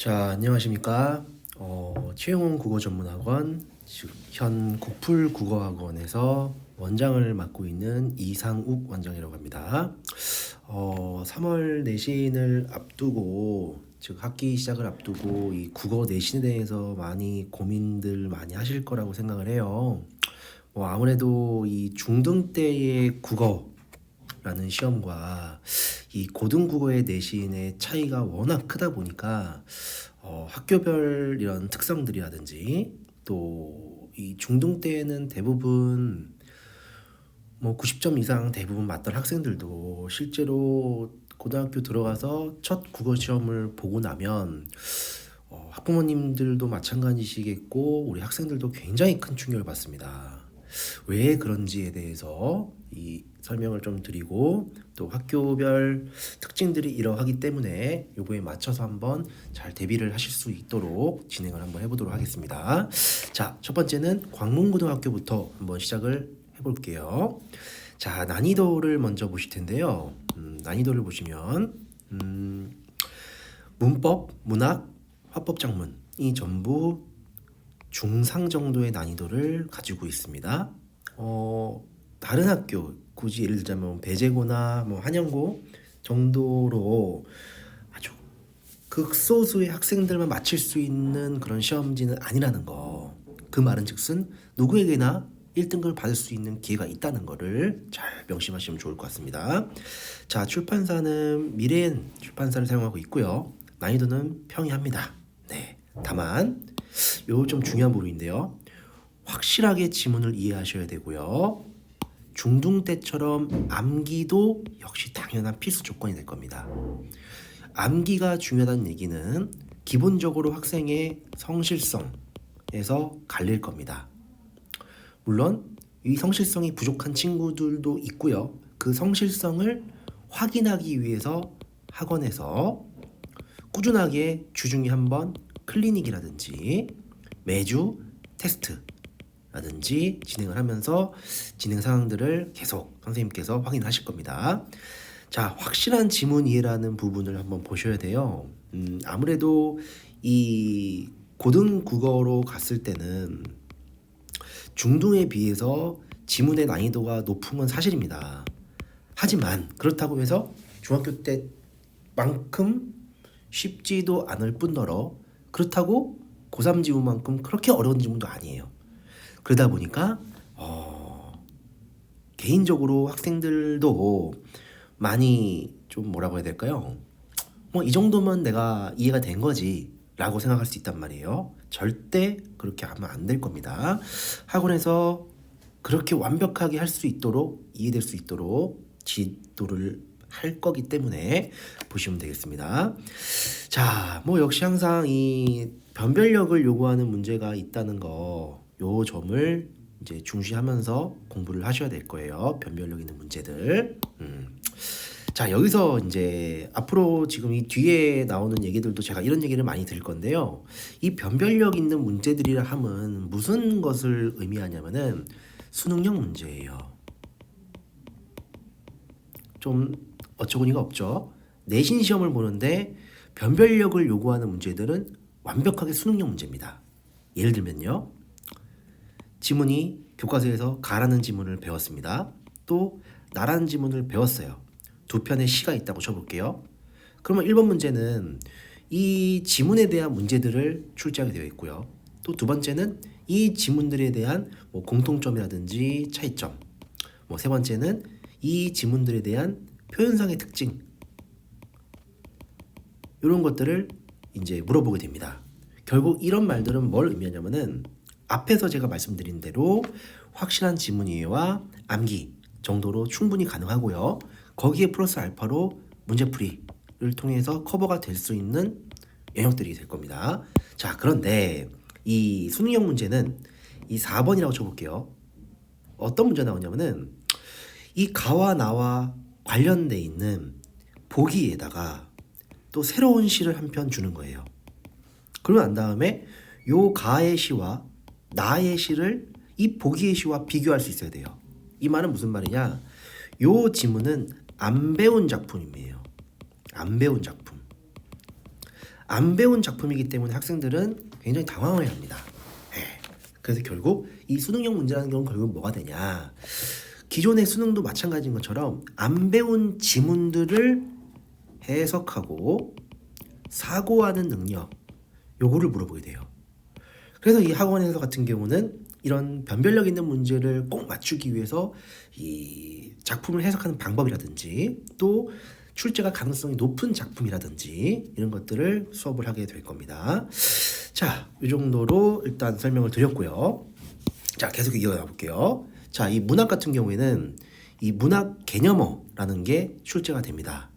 안녕하십니까. 최용훈 국어전문학원, 현 국풀국어학원에서 원장을 맡고 있는 이상욱 원장이라고 합니다. 3월 내신을 앞두고, 즉 학기 시작을 앞두고 이 국어 내신에 대해서 많이 고민들 많이 하실 거라고 생각을 해요. 아무래도 이 중등 때의 국어라는 시험과 이 고등국어의 내신의 차이가 워낙 크다 보니까 학교별 이런 특성들이라든지 또 이 중등 때에는 대부분 90점 이상 대부분 맞던 학생들도 실제로 고등학교 들어가서 첫 국어 시험을 보고 나면 학부모님들도 마찬가지시겠고 우리 학생들도 굉장히 큰 충격을 받습니다. 왜 그런지에 대해서 이 설명을 좀 드리고 또 학교별 특징들이 이러하기 때문에 요거에 맞춰서 한번 잘 대비를 하실 수 있도록 진행을 한번 해보도록 하겠습니다. 자, 첫 번째는 광문고등학교부터 한번 시작을 해볼게요. 자, 난이도를 먼저 보실 텐데요. 난이도를 보시면 문법, 문학, 화법, 작문 이 전부 중상 정도의 난이도를 가지고 있습니다. 다른 학교, 굳이 예를 들자면 배재고나 한영고 정도로 아주 극소수의 학생들만 마칠 수 있는 그런 시험지는 아니라는 거. 그 말은즉슨 누구에게나 1등급을 받을 수 있는 기회가 있다는 거를 잘 명심하시면 좋을 것 같습니다. 자, 출판사는 미래엔 출판사를 사용하고 있고요. 난이도는 평이합니다. 네, 다만 요 좀 중요한 부분인데요. 확실하게 지문을 이해하셔야 되고요. 중등 때처럼 암기도 역시 당연한 필수 조건이 될 겁니다. 암기가 중요하다는 얘기는 기본적으로 학생의 성실성에서 갈릴 겁니다. 물론 이 성실성이 부족한 친구들도 있고요. 그 성실성을 확인하기 위해서 학원에서 꾸준하게 주중에 한번 클리닉이라든지 매주 테스트라든지 진행을 하면서 진행 사항들을 계속 선생님께서 확인하실 겁니다. 자, 확실한 지문 이해라는 부분을 한번 보셔야 돼요. 아무래도 이 고등 국어로 갔을 때는 중등에 비해서 지문의 난이도가 높은 건 사실입니다. 하지만 그렇다고 해서 중학교 때만큼 쉽지도 않을 뿐더러 그렇다고 고3 지문만큼 그렇게 어려운 지문도 아니에요. 그러다 보니까 개인적으로 학생들도 많이 좀 뭐라고 해야 될까요? 이 정도면 내가 이해가 된 거지 라고 생각할 수 있단 말이에요. 절대 그렇게 하면 안 될 겁니다. 학원에서 그렇게 완벽하게 할 수 있도록 이해될 수 있도록 지도를 할 거기 때문에 보시면 되겠습니다. 자, 역시 항상 이 변별력을 요구하는 문제가 있다는 거, 요 점을 이제 중시하면서 공부를 하셔야 될 거예요. 변별력 있는 문제들. 자, 여기서 이제 앞으로 지금 이 뒤에 나오는 얘기들도 제가 이런 얘기를 많이 드릴 건데요. 이 변별력 있는 문제들이라 함은 무슨 것을 의미하냐면은 수능형 문제예요. 좀 어처구니가 없죠. 내신 시험을 보는데 변별력을 요구하는 문제들은 완벽하게 수능형 문제입니다. 예를 들면요. 지문이 교과서에서 가라는 지문을 배웠습니다. 또 나라는 지문을 배웠어요. 두 편의 시가 있다고 쳐볼게요. 그러면 1번 문제는 이 지문에 대한 문제들을 출제하게 되어 있고요. 또 두 번째는 이 지문들에 대한 공통점이라든지 차이점. 세 번째는 이 지문들에 대한 표현상의 특징. 이런 것들을 이제 물어보게 됩니다. 결국 이런 말들은 뭘 의미하냐면은 앞에서 제가 말씀드린 대로 확실한 지문 이해와 암기 정도로 충분히 가능하고요. 거기에 플러스 알파로 문제풀이를 통해서 커버가 될 수 있는 영역들이 될 겁니다. 자, 그런데 이 수능형 문제는 이 4번이라고 쳐볼게요. 어떤 문제 나오냐면은 이 가와 나와 관련돼 있는 보기에다가 또 새로운 시를 한 편 주는 거예요. 그러고 난 다음에 요 가의 시와 나의 시를 이 보기의 시와 비교할 수 있어야 돼요. 이 말은 무슨 말이냐? 요 지문은 안 배운 작품이에요. 안 배운 작품. 안 배운 작품이기 때문에 학생들은 굉장히 당황을 해야 합니다. 그래서 결국 이 수능형 문제라는 경우는 결국 뭐가 되냐, 기존의 수능도 마찬가지인 것처럼 안 배운 지문들을 해석하고 사고하는 능력, 요거를 물어보게 돼요. 그래서 이 학원에서 같은 경우는 이런 변별력 있는 문제를 꼭 맞추기 위해서 이 작품을 해석하는 방법이라든지 또 출제가 가능성이 높은 작품이라든지 이런 것들을 수업을 하게 될 겁니다. 자, 이 정도로 일단 설명을 드렸고요. 자, 계속 이어가 볼게요. 자, 이 문학 같은 경우에는 이 문학 개념어라는 게 출제가 됩니다.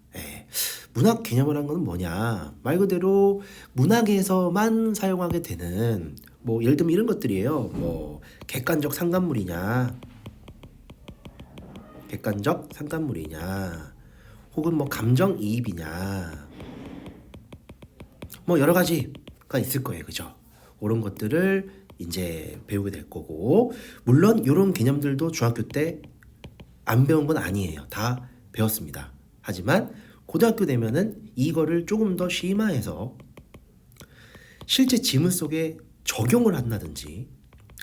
문학 개념어라는 건 뭐냐, 말 그대로 문학에서만 사용하게 되는 뭐 예를 들면 이런 것들이에요. 뭐 객관적 상관물이냐, 혹은 뭐 감정이입이냐, 뭐 여러 가지가 있을 거예요. 그죠? 그런 것들을 이제 배우게 될 거고, 물론 이런 개념들도 중학교 때 안 배운 건 아니에요. 다 배웠습니다. 하지만 고등학교 되면은 이거를 조금 더 심화해서 실제 지문 속에 적용을 한다든지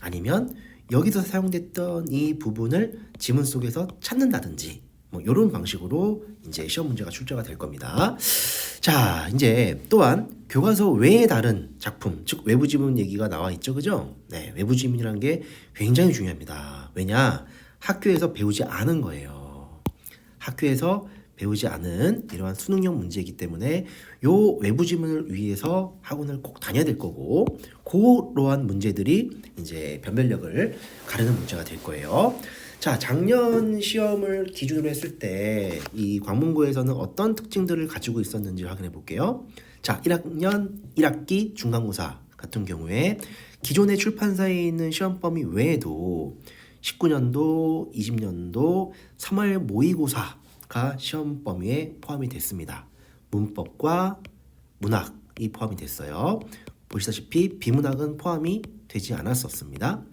아니면 여기서 사용됐던 이 부분을 지문 속에서 찾는다든지 뭐 이런 방식으로 이제 시험 문제가 출제가 될 겁니다. 자, 이제 또한 교과서 외에 다른 작품, 즉 외부 지문 얘기가 나와 있죠, 그죠? 네, 외부 지문이라는 게 굉장히 중요합니다. 왜냐, 학교에서 배우지 않은 거예요. 학교에서 배우지 않은 이러한 수능형 문제이기 때문에 요 외부 지문을 위해서 학원을 꼭 다녀야 될 거고, 그러한 문제들이 이제 변별력을 가르는 문제가 될 거예요. 자, 작년 시험을 기준으로 했을 때 이 광문고에서는 어떤 특징들을 가지고 있었는지 확인해 볼게요. 자, 1학년 1학기 중간고사 같은 경우에 기존의 출판사에 있는 시험 범위 외에도 19년도, 20년도 3월 모의고사가 시험 범위에 포함이 됐습니다. 문법과 문학이 포함이 됐어요. 보시다시피 비문학은 포함이 되지 않았었습니다.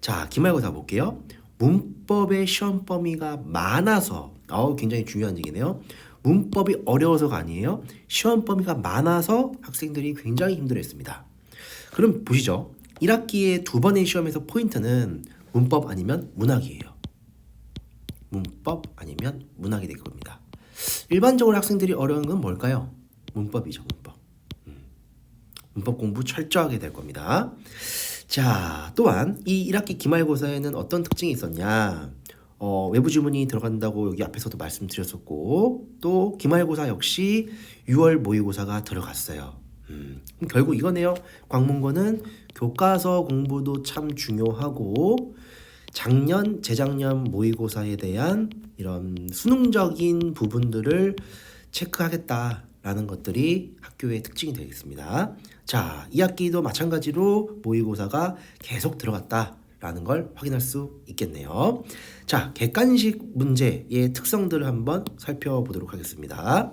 자, 기말고사 볼게요. 문법의 시험 범위가 많아서, 굉장히 중요한 얘기네요. 문법이 어려워서가 아니에요. 시험 범위가 많아서 학생들이 굉장히 힘들어했습니다. 그럼 보시죠. 1학기에 두 번의 시험에서 포인트는 문법 아니면 문학이에요. 문법 아니면 문학이 될 겁니다. 일반적으로 학생들이 어려운 건 뭘까요? 문법이죠, 문법. 문법 공부 철저하게 될 겁니다. 자, 또한 이 1학기 기말고사에는 어떤 특징이 있었냐, 외부 지문이 들어간다고 여기 앞에서도 말씀드렸었고, 또 기말고사 역시 6월 모의고사가 들어갔어요. 결국 이거네요. 광문고는 교과서 공부도 참 중요하고 작년, 재작년 모의고사에 대한 이런 수능적인 부분들을 체크하겠다라는 것들이 학교의 특징이 되겠습니다. 자, 2학기도 마찬가지로 모의고사가 계속 들어갔다라는 걸 확인할 수 있겠네요. 자, 객관식 문제의 특성들을 한번 살펴보도록 하겠습니다.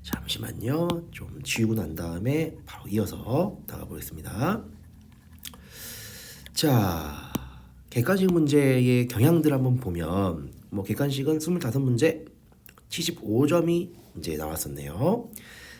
잠시만요. 좀 지우고 난 다음에 바로 이어서 나가보겠습니다. 자, 객관식 문제의 경향들 한번 보면, 뭐 객관식은 25문제 75점이 이제 나왔었네요.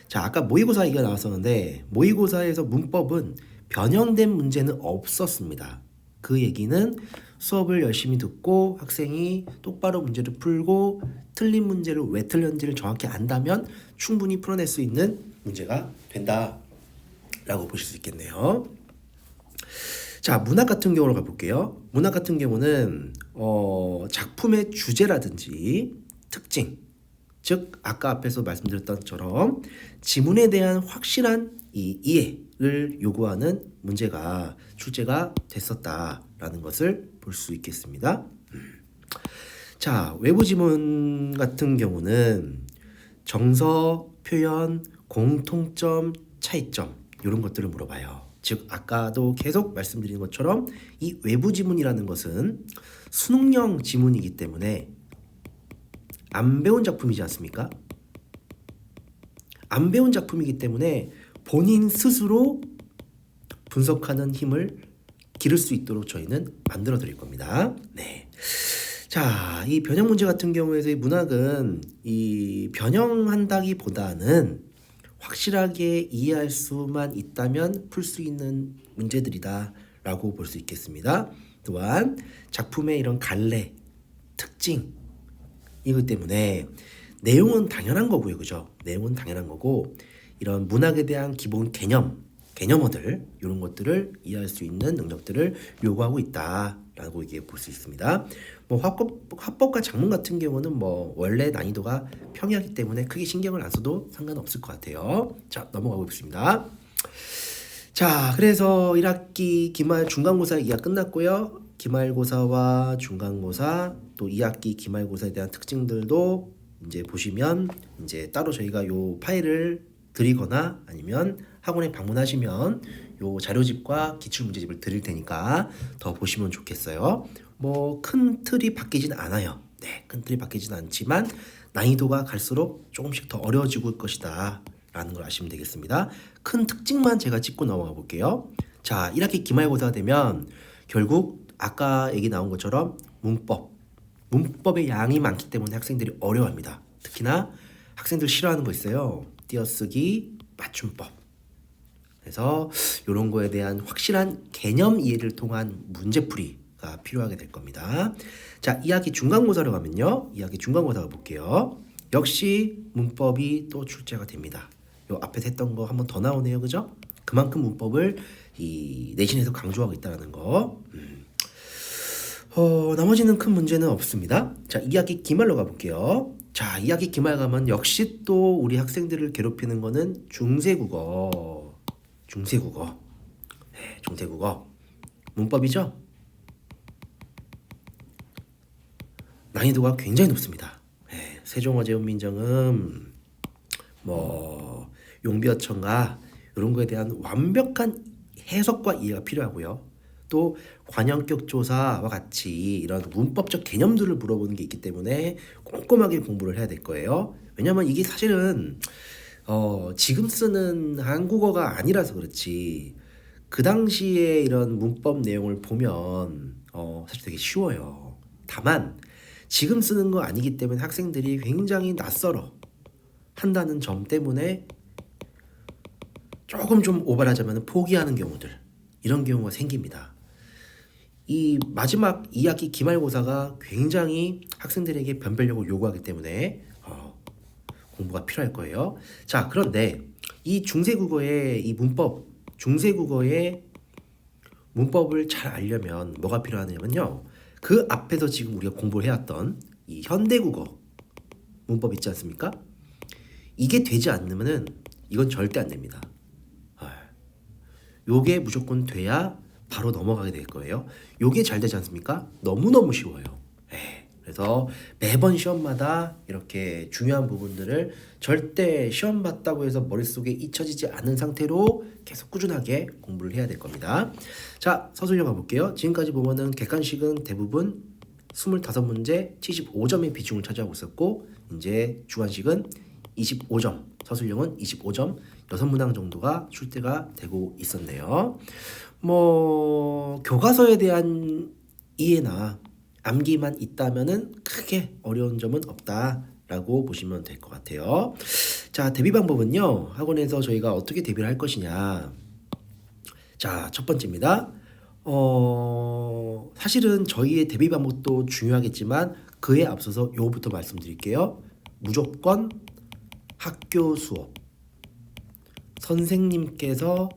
자, 아까 모의고사 얘기가 나왔었는데 모의고사에서 문법은 변형된 문제는 없었습니다. 그 얘기는 수업을 열심히 듣고 학생이 똑바로 문제를 풀고 틀린 문제를 왜 틀렸는지를 정확히 안다면 충분히 풀어낼 수 있는 문제가 된다라고 보실 수 있겠네요. 자, 문학 같은 경우로 가볼게요. 문학 같은 경우는 작품의 주제라든지 특징, 즉 아까 앞에서 말씀드렸던 것처럼 지문에 대한 확실한 이 이해를 요구하는 문제가 출제가 됐었다라는 것을 볼 수 있겠습니다. 자, 외부 지문 같은 경우는 정서, 표현, 공통점, 차이점 이런 것들을 물어봐요. 즉 아까도 계속 말씀드린 것처럼 이 외부 지문이라는 것은 수능형 지문이기 때문에 안 배운 작품이지 않습니까? 안 배운 작품이기 때문에 본인 스스로 분석하는 힘을 기를 수 있도록 저희는 만들어 드릴 겁니다. 네. 자, 이 변형 문제 같은 경우에서 이 문학은 이 변형한다기보다는 확실하게 이해할 수만 있다면 풀 수 있는 문제들이다 라고 볼 수 있겠습니다. 또한 작품의 이런 갈래, 특징 이것 때문에 내용은 당연한 거고요. 그죠? 내용은 당연한 거고 이런 문학에 대한 기본 개념어들 이런 것들을 이해할 수 있는 능력들을 요구하고 있다라고 이게 볼 수 있습니다. 뭐 화법과 작문 같은 경우는 뭐 원래 난이도가 평이하기 때문에 크게 신경을 안 써도 상관없을 것 같아요. 자, 넘어가 보겠습니다. 자, 그래서 1학기 기말 중간고사 2학 끝났고요. 기말고사와 중간고사 또 2학기 기말고사에 대한 특징들도 이제 보시면 이제 따로 저희가 요 파일을 드리거나 아니면 학원에 방문하시면 요 자료집과 기출문제집을 드릴 테니까 더 보시면 좋겠어요. 뭐 큰 틀이 바뀌진 않아요. 네, 큰 틀이 바뀌진 않지만 난이도가 갈수록 조금씩 더 어려워지고 것이다 라는 걸 아시면 되겠습니다. 큰 특징만 제가 짚고 넘어가 볼게요. 자, 1학기 기말고사가 되면 결국 아까 얘기 나온 것처럼 문법의 양이 많기 때문에 학생들이 어려워합니다. 특히나 학생들 싫어하는 거 있어요. 띄어쓰기, 맞춤법. 그래서 이런 거에 대한 확실한 개념 이해를 통한 문제풀이가 필요하게 될 겁니다. 자, 2학기 중간고사로 가면요. 2학기 중간고사 볼게요. 역시 문법이 또 출제가 됩니다. 요 앞에서 했던 거 한 번 더 나오네요. 그죠? 그만큼 문법을 이 내신에서 강조하고 있다는 거. 나머지는 큰 문제는 없습니다. 자, 2학기 기말로 가볼게요. 자, 2학기 기말 가면 역시 또 우리 학생들을 괴롭히는 거는 중세국어. 네, 중세국어. 문법이죠? 난이도가 굉장히 높습니다. 네, 세종어제훈민정음, 뭐 용비어천가 이런 거에 대한 완벽한 해석과 이해가 필요하고요. 또 관형격 조사와 같이 이런 문법적 개념들을 물어보는 게 있기 때문에 꼼꼼하게 공부를 해야 될 거예요. 왜냐면 이게 사실은 지금 쓰는 한국어가 아니라서 그렇지 그 당시에 이런 문법 내용을 보면 사실 되게 쉬워요. 다만 지금 쓰는 거 아니기 때문에 학생들이 굉장히 낯설어 한다는 점 때문에 조금 좀 오버하자면 포기하는 경우들 이런 경우가 생깁니다. 이 마지막 2학기 기말고사가 굉장히 학생들에게 변별력을 요구하기 때문에 공부가 필요할 거예요. 자, 그런데 이 중세국어의 이 문법, 중세국어의 문법을 잘 알려면 뭐가 필요하냐면요. 그 앞에서 지금 우리가 공부를 해왔던 이 현대국어 문법 있지 않습니까? 이게 되지 않으면은 이건 절대 안 됩니다. 요게 무조건 돼야 바로 넘어가게 될 거예요. 요게 잘 되지 않습니까? 너무너무 쉬워요. 그래서 매번 시험마다 이렇게 중요한 부분들을 절대 시험 봤다고 해서 머릿속에 잊혀지지 않은 상태로 계속 꾸준하게 공부를 해야 될 겁니다. 자, 서술형 가볼게요. 지금까지 보면은 객관식은 대부분 25문제 75점의 비중을 차지하고 있었고 이제 주관식은 25점, 서술형은 25점, 6문항 정도가 출제가 되고 있었네요. 뭐 교과서에 대한 이해나 암기만 있다면은 크게 어려운 점은 없다라고 보시면 될 것 같아요. 자, 대비 방법은요. 학원에서 저희가 어떻게 대비를 할 것이냐. 자, 첫 번째입니다. 사실은 저희의 대비 방법도 중요하겠지만 그에 앞서서 요거부터 말씀드릴게요. 무조건 학교 수업. 선생님께서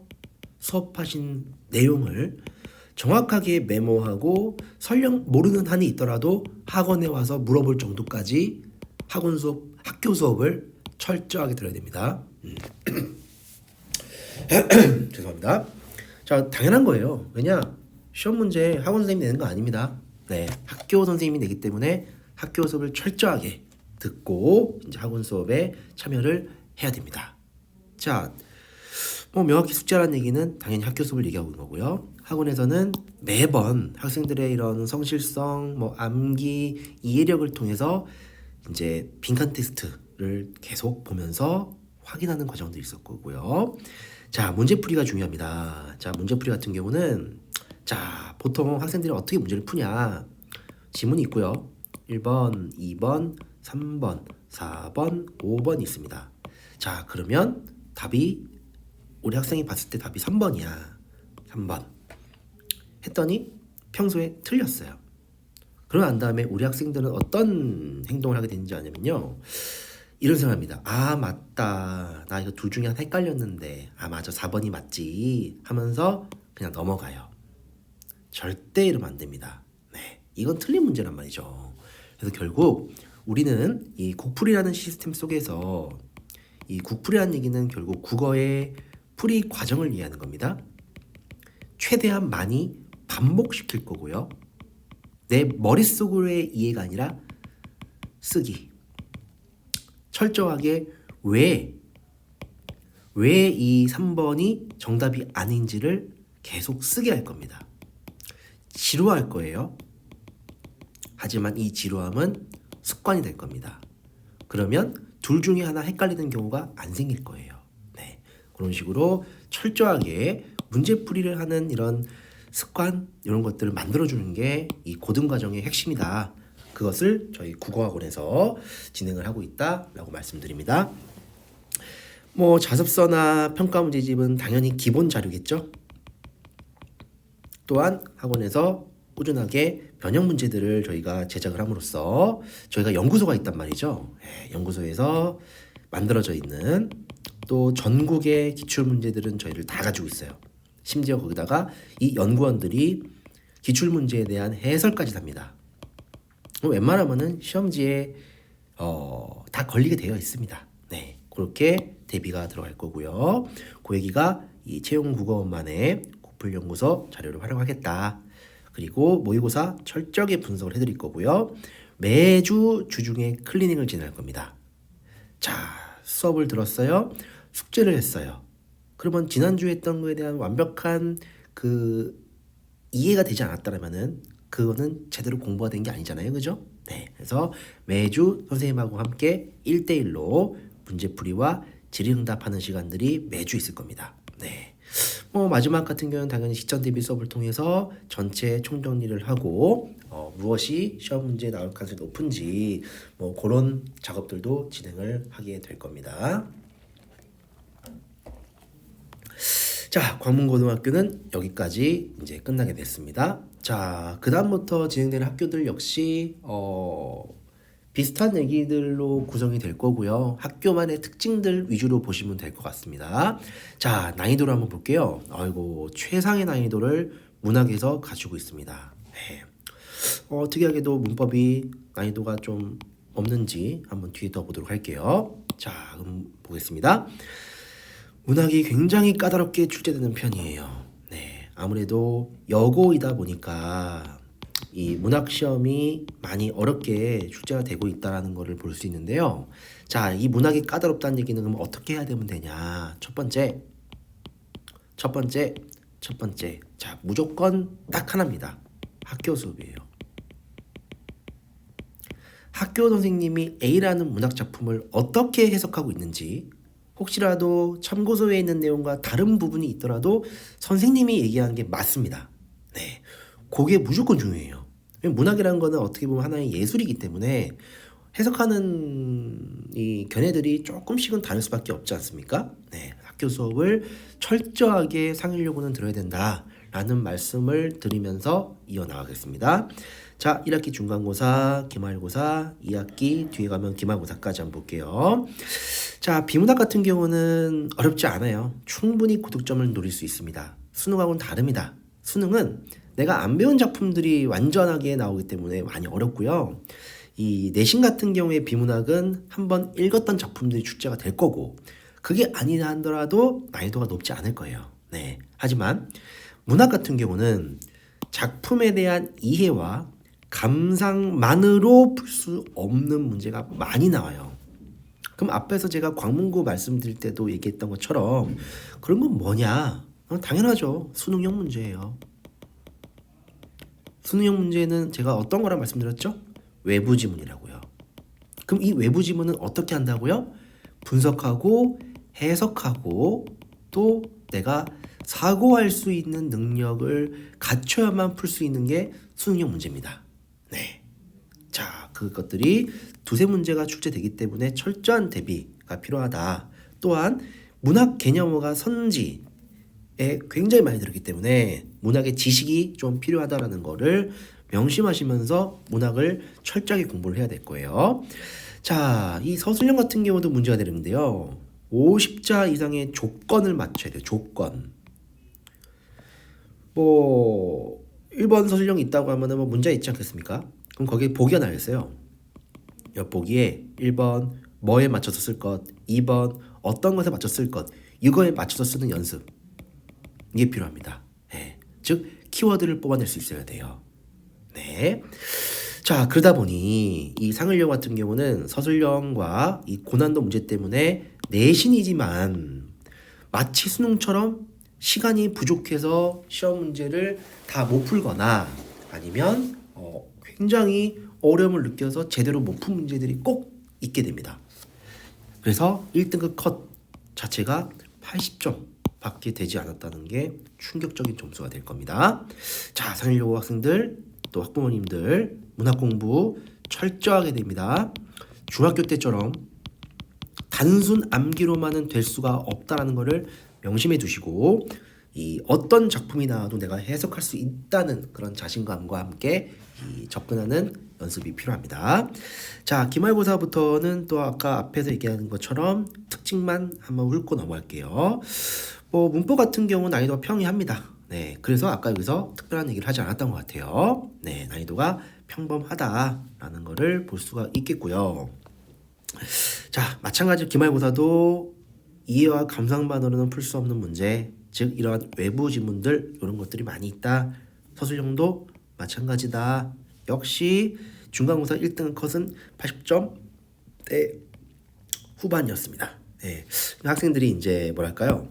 수업하신 내용을 정확하게 메모하고 설령 모르는 한이 있더라도 학원에 와서 물어볼 정도까지 학원 수업, 학교 수업을 철저하게 들어야 됩니다. 죄송합니다. 자, 당연한 거예요. 왜냐? 시험 문제 학원 선생님이 내는 거 아닙니다. 네, 학교 선생님이 내기 때문에 학교 수업을 철저하게 듣고 이제 학원 수업에 참여를 해야 됩니다. 자, 뭐 명확히 숙제라는 얘기는 당연히 학교 수업을 얘기하고 있는 거고요. 학원에서는 매번 학생들의 이런 성실성, 뭐 암기, 이해력을 통해서 이제 빈칸 테스트를 계속 보면서 확인하는 과정도 있을 거고요. 자, 문제풀이가 중요합니다. 자, 문제풀이 같은 경우는 자, 보통 학생들이 어떻게 문제를 푸냐. 지문이 있고요. 1번, 2번, 3번, 4번, 5번 있습니다. 자, 그러면 우리 학생이 봤을 때 답이 3번이야. 3번. 했더니 평소에 틀렸어요. 그러고 난 다음에 우리 학생들은 어떤 행동을 하게 되는지 아냐면요. 이런 생각합니다. 아, 맞다. 나 이거 둘 중에 하나 헷갈렸는데. 아, 맞아. 4번이 맞지. 하면서 그냥 넘어가요. 절대 이러면 안 됩니다. 네. 이건 틀린 문제란 말이죠. 그래서 결국 우리는 이 국풀이라는 시스템 속에서 이 국풀이라는 얘기는 결국 국어의 풀이 과정을 이해하는 겁니다. 최대한 많이 반복시킬 거고요. 내 머릿속으로의 이해가 아니라 쓰기. 철저하게 왜 이 3번이 정답이 아닌지를 계속 쓰게 할 겁니다. 지루할 거예요. 하지만 이 지루함은 습관이 될 겁니다. 그러면 둘 중에 하나 헷갈리는 경우가 안 생길 거예요. 네. 그런 식으로 철저하게 문제풀이를 하는 이런 습관, 이런 것들을 만들어주는 게 이 고등과정의 핵심이다. 그것을 저희 국어학원에서 진행을 하고 있다라고 말씀드립니다. 뭐 자습서나 평가 문제집은 당연히 기본 자료겠죠. 또한 학원에서 꾸준하게 변형 문제들을 저희가 제작을 함으로써 저희가 연구소가 있단 말이죠. 연구소에서 만들어져 있는 또 전국의 기출 문제들은 저희를 다 가지고 있어요. 심지어 거기다가 이 연구원들이 기출 문제에 대한 해설까지 합니다. 웬만하면은 시험지에 다 걸리게 되어 있습니다. 네, 그렇게 대비가 들어갈 거고요. 그 얘기가 이 채용국어원만의 국풀연구소 자료를 활용하겠다. 그리고 모의고사 철저하게 분석을 해드릴 거고요. 매주 주중에 클리닝을 진행할 겁니다. 자, 수업을 들었어요. 숙제를 했어요. 그러면 지난주에 했던 거에 대한 완벽한 그 이해가 되지 않았다면은 그거는 제대로 공부가 된 게 아니잖아요. 그죠? 네. 그래서 매주 선생님하고 함께 1대1로 문제풀이와 질의응답하는 시간들이 매주 있을 겁니다. 네. 마지막 같은 경우는 당연히 시점 대비 수업을 통해서 전체 총정리를 하고 무엇이 시험 문제에 나올 가능성이 높은지 그런 작업들도 진행을 하게 될 겁니다. 자, 광문고등학교는 여기까지 이제 끝나게 됐습니다. 자, 그 다음부터 진행되는 학교들 역시 비슷한 얘기들로 구성이 될 거고요. 학교만의 특징들 위주로 보시면 될 것 같습니다. 자, 난이도를 한번 볼게요. 아이고, 최상의 난이도를 문학에서 가지고 있습니다. 네. 특이하게도 문법이 난이도가 좀 없는지 한번 뒤에 더 보도록 할게요. 자, 그럼 보겠습니다. 문학이 굉장히 까다롭게 출제되는 편이에요. 네, 아무래도 여고이다 보니까 이 문학 시험이 많이 어렵게 출제가 되고 있다는 것을 볼 수 있는데요. 자, 이 문학이 까다롭다는 얘기는 그럼 어떻게 해야 되면 되냐? 첫 번째. 자, 무조건 딱 하나입니다. 학교 수업이에요. 학교 선생님이 A라는 문학 작품을 어떻게 해석하고 있는지, 혹시라도 참고서에 있는 내용과 다른 부분이 있더라도 선생님이 얘기하는 게 맞습니다. 네, 그게 무조건 중요해요. 문학이라는 거는 어떻게 보면 하나의 예술이기 때문에 해석하는 이 견해들이 조금씩은 다를 수밖에 없지 않습니까? 네, 학교 수업을 철저하게 상의력은 들어야 된다라는 말씀을 드리면서 이어나가겠습니다. 자, 1학기 중간고사, 기말고사, 2학기 뒤에 가면 기말고사까지 한번 볼게요. 자, 비문학 같은 경우는 어렵지 않아요. 충분히 고득점을 노릴 수 있습니다. 수능하고는 다릅니다. 수능은 내가 안 배운 작품들이 완전하게 나오기 때문에 많이 어렵고요. 이 내신 같은 경우에 비문학은 한번 읽었던 작품들이 출제가 될 거고, 그게 아니라 하더라도 난이도가 높지 않을 거예요. 네. 하지만 문학 같은 경우는 작품에 대한 이해와 감상만으로 풀 수 없는 문제가 많이 나와요. 그럼 앞에서 제가 광문고 말씀드릴 때도 얘기했던 것처럼 그런 건 뭐냐? 당연하죠. 수능형 문제예요. 수능형 문제는 제가 어떤 거라 말씀드렸죠? 외부 지문이라고요. 그럼 이 외부 지문은 어떻게 한다고요? 분석하고 해석하고 또 내가 사고할 수 있는 능력을 갖춰야만 풀 수 있는 게 수능형 문제입니다. 네. 자, 그것들이 두세 문제가 출제되기 때문에 철저한 대비가 필요하다. 또한 문학 개념어가 선지에 굉장히 많이 들었기 때문에 문학의 지식이 좀 필요하다라는 거를 명심하시면서 문학을 철저하게 공부를 해야 될 거예요. 자, 이 서술형 같은 경우도 문제가 되는데요. 50자 이상의 조건을 맞춰야 돼요. 조건. 뭐 1번 서술형이 있다고 하면 뭐 문제 있지 않겠습니까? 그럼 거기에 보기가 나와 있어요. 옆 보기에 1번 뭐에 맞춰서 쓸 것, 2번 어떤 것에 맞춰서 쓸 것, 이거에 맞춰서 쓰는 연습. 이게 필요합니다. 네. 즉 키워드를 뽑아낼 수 있어야 돼요. 네. 자, 그러다 보니 이 상을령 같은 경우는 서술형과 이 고난도 문제 때문에 내신이지만 마치 수능처럼 시간이 부족해서 시험 문제를 다 못 풀거나 아니면 굉장히 어려움을 느껴서 제대로 못 푼 문제들이 꼭 있게 됩니다. 그래서 1등급 컷 자체가 80점 밖에 되지 않았다는 게 충격적인 점수가 될 겁니다. 자, 상일여고 학생들 또 학부모님들 문학 공부 철저하게 됩니다. 중학교 때처럼 단순 암기로만은 될 수가 없다라는 것을 명심해 두시고 이 어떤 작품이 나와도 내가 해석할 수 있다는 그런 자신감과 함께 접근하는 연습이 필요합니다. 자, 기말고사부터는 또 아까 앞에서 얘기하는 것처럼 특징만 한번 훑고 넘어갈게요. 뭐 문법 같은 경우는 난이도가 평이합니다. 네, 그래서 아까 여기서 특별한 얘기를 하지 않았던 것 같아요. 네, 난이도가 평범하다라는 것을 볼 수가 있겠고요. 자, 마찬가지로 기말고사도 이해와 감상만으로는 풀 수 없는 문제, 즉 이러한 외부 지문들 이런 것들이 많이 있다. 서술형도 마찬가지다. 역시 중간고사 1등 컷은 80점대 후반이었습니다. 네, 학생들이 이제 뭐랄까요?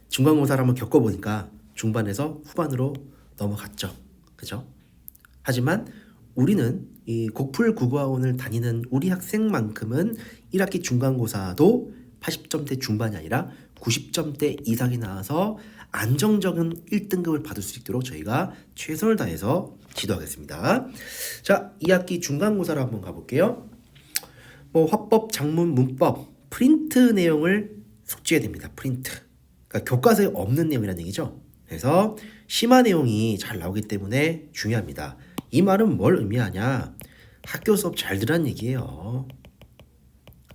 중간고사를 한번 겪어보니까 중반에서 후반으로 넘어갔죠. 그죠? 하지만 우리는 이 국풀 국어학원을 다니는 우리 학생만큼은 1학기 중간고사도 80점대 중반이 아니라 90점대 이상이 나와서 안정적인 1등급을 받을 수 있도록 저희가 최선을 다해서 지도하겠습니다. 자, 2학기 중간고사를 한번 가볼게요. 뭐 화법, 작문, 문법, 프린트 내용을 숙지해야 됩니다. 프린트. 그러니까 교과서에 없는 내용이라는 얘기죠. 그래서 심화 내용이 잘 나오기 때문에 중요합니다. 이 말은 뭘 의미하냐? 학교 수업 잘 들으라는 얘기예요.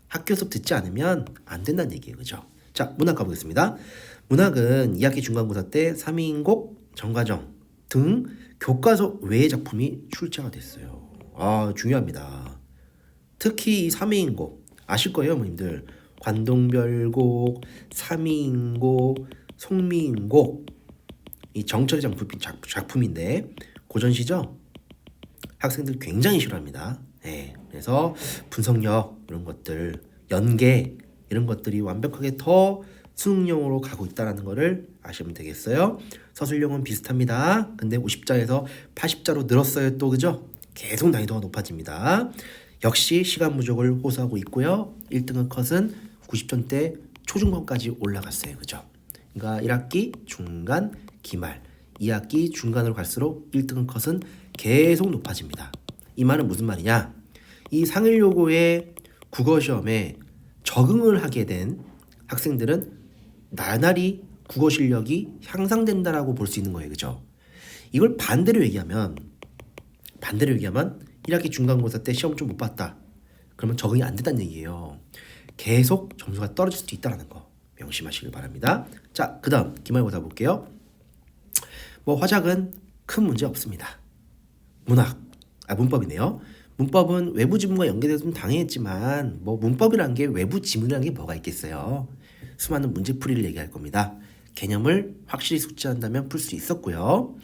학교 수업 듣지 않으면 안 된다는 얘기예요. 그죠? 자, 문학 가보겠습니다. 문학은 2학기 중간고사 때 3인곡, 정가정 등 교과서 외의 작품이 출제가 됐어요. 아, 중요합니다. 특히 이 3인곡 아실 거예요, 어머님들. 관동별곡, 3인곡, 송미인곡 이 정철의 작품인데 고전시죠? 학생들 굉장히 싫어합니다. 네, 그래서 분석력 이런 것들, 연계 이런 것들이 완벽하게 더 수능용으로 가고 있다는 것을 아시면 되겠어요. 서술형은 비슷합니다. 근데 50자에서 80자로 늘었어요. 또 그죠? 계속 난이도가 높아집니다. 역시 시간 부족을 호소하고 있고요. 1등급 컷은 90점대 초중반까지 올라갔어요. 그죠? 그러니까 1학기 중간 기말 2학기 중간으로 갈수록 1등급 컷은 계속 높아집니다. 이 말은 무슨 말이냐? 이 상일여고의 국어시험에 적응을 하게 된 학생들은 나날이 국어 실력이 향상된다라고 볼 수 있는 거예요. 그죠? 이걸 반대로 얘기하면 1학기 중간고사 때 시험 좀 못 봤다. 그러면 적응이 안 된다는 얘기예요. 계속 점수가 떨어질 수도 있다는 거 명심하시길 바랍니다. 자, 그 다음 기말고사 볼게요. 뭐 화작은 큰 문제 없습니다. 문법이네요. 문법은 외부 지문과 연계돼서 좀 당했지만 뭐 문법이란 게 외부 지문이라는 게 뭐가 있겠어요. 수많은 문제풀이를 얘기할 겁니다. 개념을 확실히 숙지한다면 풀 수 있었고요.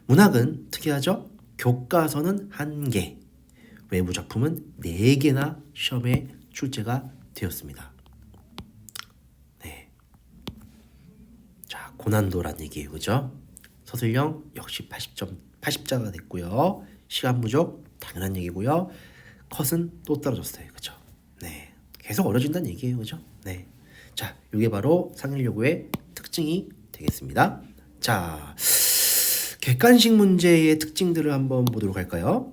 문학은 특이하죠. 교과서는 1개, 외부 작품은 4개나 시험에 출제가 되었습니다. 네. 자, 고난도란 얘기예요. 그죠? 서술형 역시 80자가 됐고요. 시간 부족 당연한 얘기고요. 컷은 또 떨어졌어요. 그죠? 네. 계속 어려진다는 얘기예요. 그죠? 네. 자, 이게 바로 상일여고의 특징이 되겠습니다. 자, 객관식 문제의 특징들을 한번 보도록 할까요?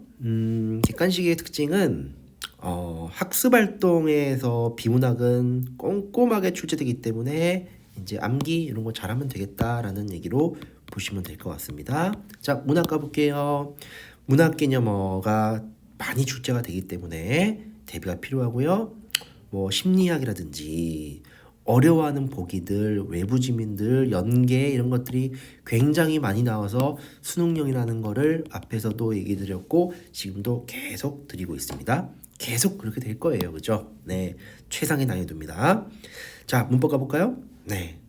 객관식의 특징은 학습 활동에서 비문학은 꼼꼼하게 출제되기 때문에 이제 암기 이런 거 잘하면 되겠다라는 얘기로 보시면 될 것 같습니다. 자, 문학 가볼게요. 문학 개념어가 많이 출제가 되기 때문에 대비가 필요하고요. 뭐 심리학이라든지 어려워하는 보기들, 외부 지민들, 연계 이런 것들이 굉장히 많이 나와서 수능형이라는 거를 앞에서도 얘기 드렸고 지금도 계속 드리고 있습니다. 계속 그렇게 될 거예요. 그죠? 네. 최상의 난이도입니다. 자, 문법 가볼까요? 네.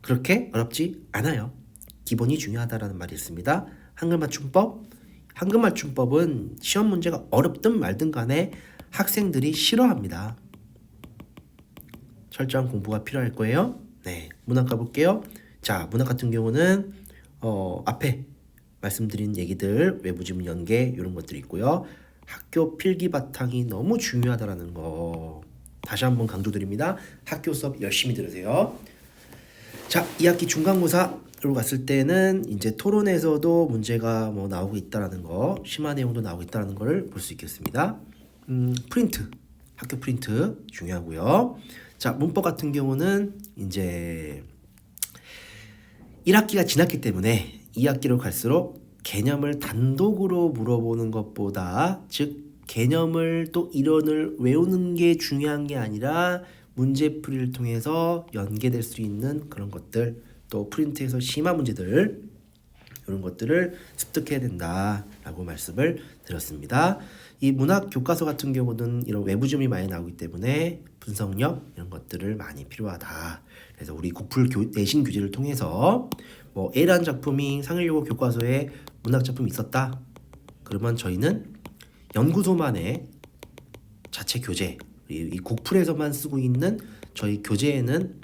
그렇게 어렵지 않아요. 기본이 중요하다라는 말이 있습니다. 한글 맞춤법. 한글 맞춤법은 시험 문제가 어렵든 말든 간에 학생들이 싫어합니다. 철저한 공부가 필요할 거예요. 네, 문학 가볼게요. 자, 문학 같은 경우는 앞에 말씀드린 얘기들, 외부 지문 연계 이런 것들이 있고요. 학교 필기 바탕이 너무 중요하다라는 거 다시 한번 강조드립니다. 학교 수업 열심히 들으세요. 자, 2학기 중간고사로 갔을 때는 이제 토론에서도 문제가 뭐 나오고 있다라는 거, 심화 내용도 나오고 있다라는 거를 볼 수 있겠습니다. 프린트, 학교 프린트 중요하고요. 자, 문법 같은 경우는 이제 1학기가 지났기 때문에 2학기로 갈수록 개념을 단독으로 물어보는 것보다 즉 개념을 또 이론을 외우는 게 중요한 게 아니라 문제풀이를 통해서 연계될 수 있는 그런 것들 또 프린트에서 심화 문제들 이런 것들을 습득해야 된다라고 말씀을 드렸습니다. 이 문학 교과서 같은 경우는 이런 외부 지문이 많이 나오기 때문에 분석력 이런 것들을 많이 필요하다. 그래서 우리 국풀 내신 교재를 통해서 뭐 A라는 작품이 상일여고 교과서에 문학 작품이 있었다. 그러면 저희는 연구소만의 자체 교재 이 국풀에서만 쓰고 있는 저희 교재에는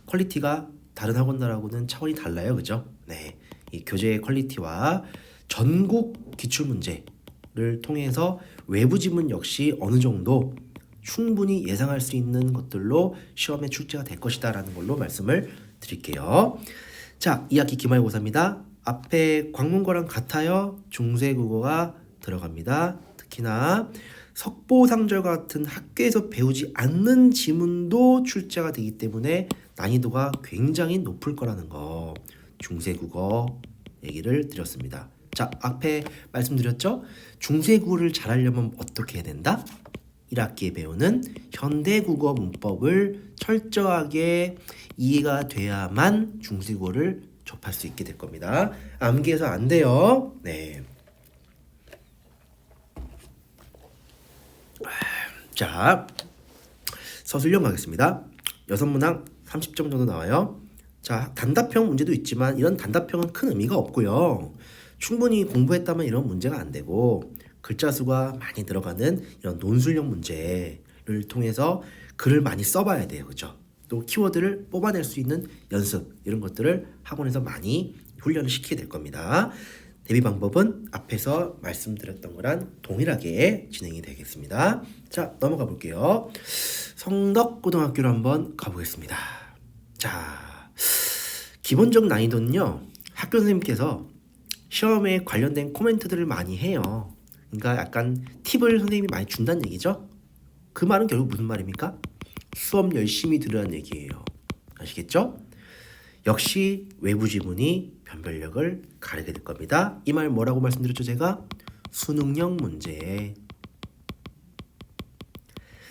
퀄리티가 다른 학원들하고는 차원이 달라요. 그죠? 네. 이 교재의 퀄리티와 전국 기출문제를 통해서 외부 지문 역시 어느 정도 충분히 예상할 수 있는 것들로 시험에 출제가 될 것이다 라는 걸로 말씀을 드릴게요. 자, 2학기 기말고사입니다. 앞에 광문거랑 같아요. 중세국어가 들어갑니다. 특히나 석보상절 같은 학교에서 배우지 않는 지문도 출제가 되기 때문에 난이도가 굉장히 높을 거라는 거 중세국어 얘기를 드렸습니다. 자, 앞에 말씀드렸죠? 중세국어를 잘하려면 어떻게 해야 된다? 1학기에 배우는 현대국어 문법을 철저하게 이해가 돼야만 중세국어를 접할 수 있게 될 겁니다. 암기해서 안 돼요. 네. 자, 서술형 가겠습니다. 6문항 30점 정도 나와요. 자, 단답형 문제도 있지만 이런 단답형은 큰 의미가 없고요. 충분히 공부했다면 이런 문제가 안 되고 글자 수가 많이 들어가는 이런 논술형 문제를 통해서 글을 많이 써봐야 돼요. 그죠? 또 키워드를 뽑아낼 수 있는 연습 이런 것들을 학원에서 많이 훈련을 시키게 될 겁니다. 대비 방법은 앞에서 말씀드렸던 거랑 동일하게 진행이 되겠습니다. 자, 넘어가 볼게요. 성덕고등학교로 한번 가보겠습니다. 자, 기본적 난이도는요. 학교 선생님께서 시험에 관련된 코멘트들을 많이 해요. 그러니까 약간 팁을 선생님이 많이 준다는 얘기죠. 그 말은 결국 무슨 말입니까? 수업 열심히 들으라는 얘기예요. 아시겠죠? 역시 외부 지문이 변별력을 가르게 될 겁니다. 이 말 뭐라고 말씀드렸죠? 제가 수능형 문제.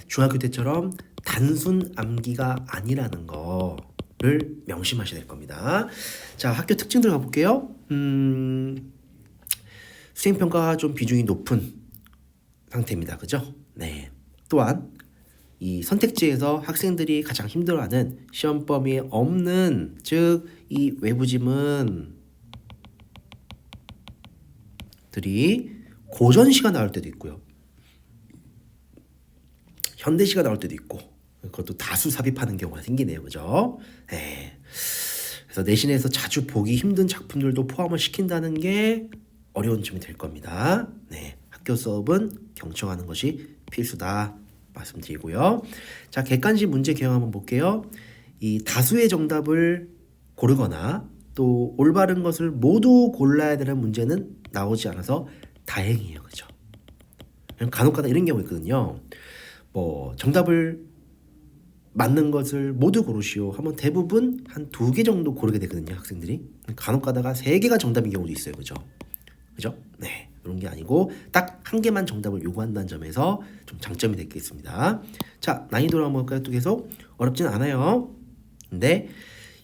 중학교 때처럼 단순 암기가 아니라는 거를 명심하셔야 될 겁니다. 자, 학교 특징들 가볼게요. 수행평가가 좀 비중이 높은 상태입니다. 그죠? 네. 또한 이 선택지에서 학생들이 가장 힘들어하는 시험 범위에 없는 즉 이 외부 지문들이 고전시가 나올 때도 있고요. 현대시가 나올 때도 있고 그것도 다수 삽입하는 경우가 생기네요. 그죠? 네. 그래서 내신에서 자주 보기 힘든 작품들도 포함을 시킨다는 게 어려운 점이 될 겁니다. 네. 학교 수업은 경청하는 것이 필수다 말씀드리고요. 자, 객관식 문제 개요 한번 볼게요. 이 다수의 정답을 고르거나 또 올바른 것을 모두 골라야 되는 문제는 나오지 않아서 다행이에요. 그죠? 간혹가다 이런 경우 있거든요. 뭐 정답을 맞는 것을 모두 고르시오 하면 대부분 한 2개 정도 고르게 되거든요, 학생들이. 간혹 가다가 3개가 정답인 경우도 있어요. 그죠? 네. 이런 게 아니고 딱 1개만 정답을 요구한다는 점에서 좀 장점이 되겠습니다. 자, 난이도로 한번 볼까요? 또 계속 어렵진 않아요. 근데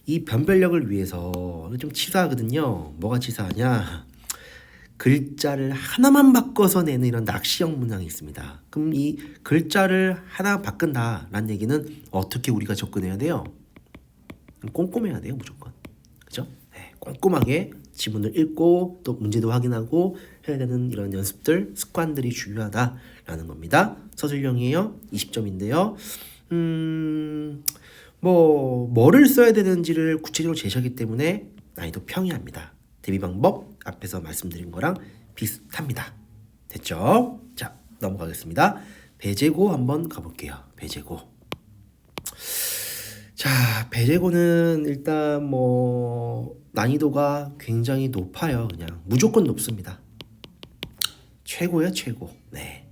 이 변별력을 위해서 좀 치사하거든요. 뭐가 치사하냐? 글자를 하나만 바꿔서 내는 이런 낚시형 문항이 있습니다. 그럼 이 글자를 하나 바꾼다라는 얘기는 어떻게 우리가 접근해야 돼요? 꼼꼼해야 돼요, 무조건. 그죠? 네, 꼼꼼하게 지문을 읽고 또 문제도 확인하고 해야 되는 이런 연습들, 습관들이 중요하다라는 겁니다. 서술형이에요. 20점인데요. 뭐를 써야 되는지를 구체적으로 제시하기 때문에 난이도 평이합니다. 대비 방법 앞에서 말씀드린 거랑 비슷합니다. 됐죠? 자, 넘어가겠습니다. 배제고 한번 가볼게요. 배제고. 자, 배제고는 일단 뭐 난이도가 굉장히 높아요. 그냥 무조건 높습니다. 최고예요, 최고. 네.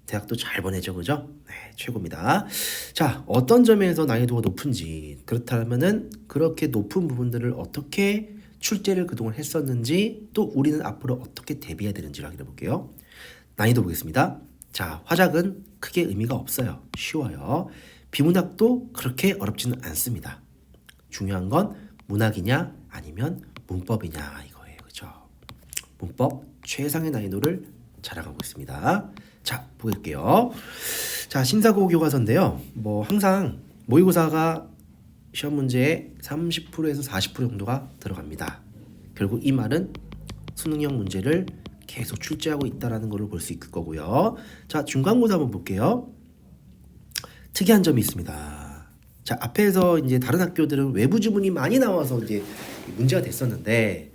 대학도 잘 보내죠, 그죠? 네, 최고입니다. 자, 어떤 점에서 난이도가 높은지, 그렇다면은 그렇게 높은 부분들을 어떻게 출제를 그동안 했었는지, 또 우리는 앞으로 어떻게 대비해야 되는지를 확인해 볼게요. 난이도 보겠습니다. 자, 화작은 크게 의미가 없어요. 쉬워요. 비문학도 그렇게 어렵지는 않습니다. 중요한 건 문학이냐 아니면 문법이냐 이거예요. 그죠? 문법 최상의 난이도를 자랑하고 있습니다. 자, 볼게요. 자, 심사고 교과서인데요. 뭐 항상 모의고사가 시험 문제의 30%에서 40% 정도가 들어갑니다. 결국 이 말은 수능형 문제를 계속 출제하고 있다라는 것을 볼 수 있을 거고요. 자, 중간고사 한번 볼게요. 특이한 점이 있습니다. 자, 앞에서 이제 다른 학교들은 외부 지문이 많이 나와서 이제 문제가 됐었는데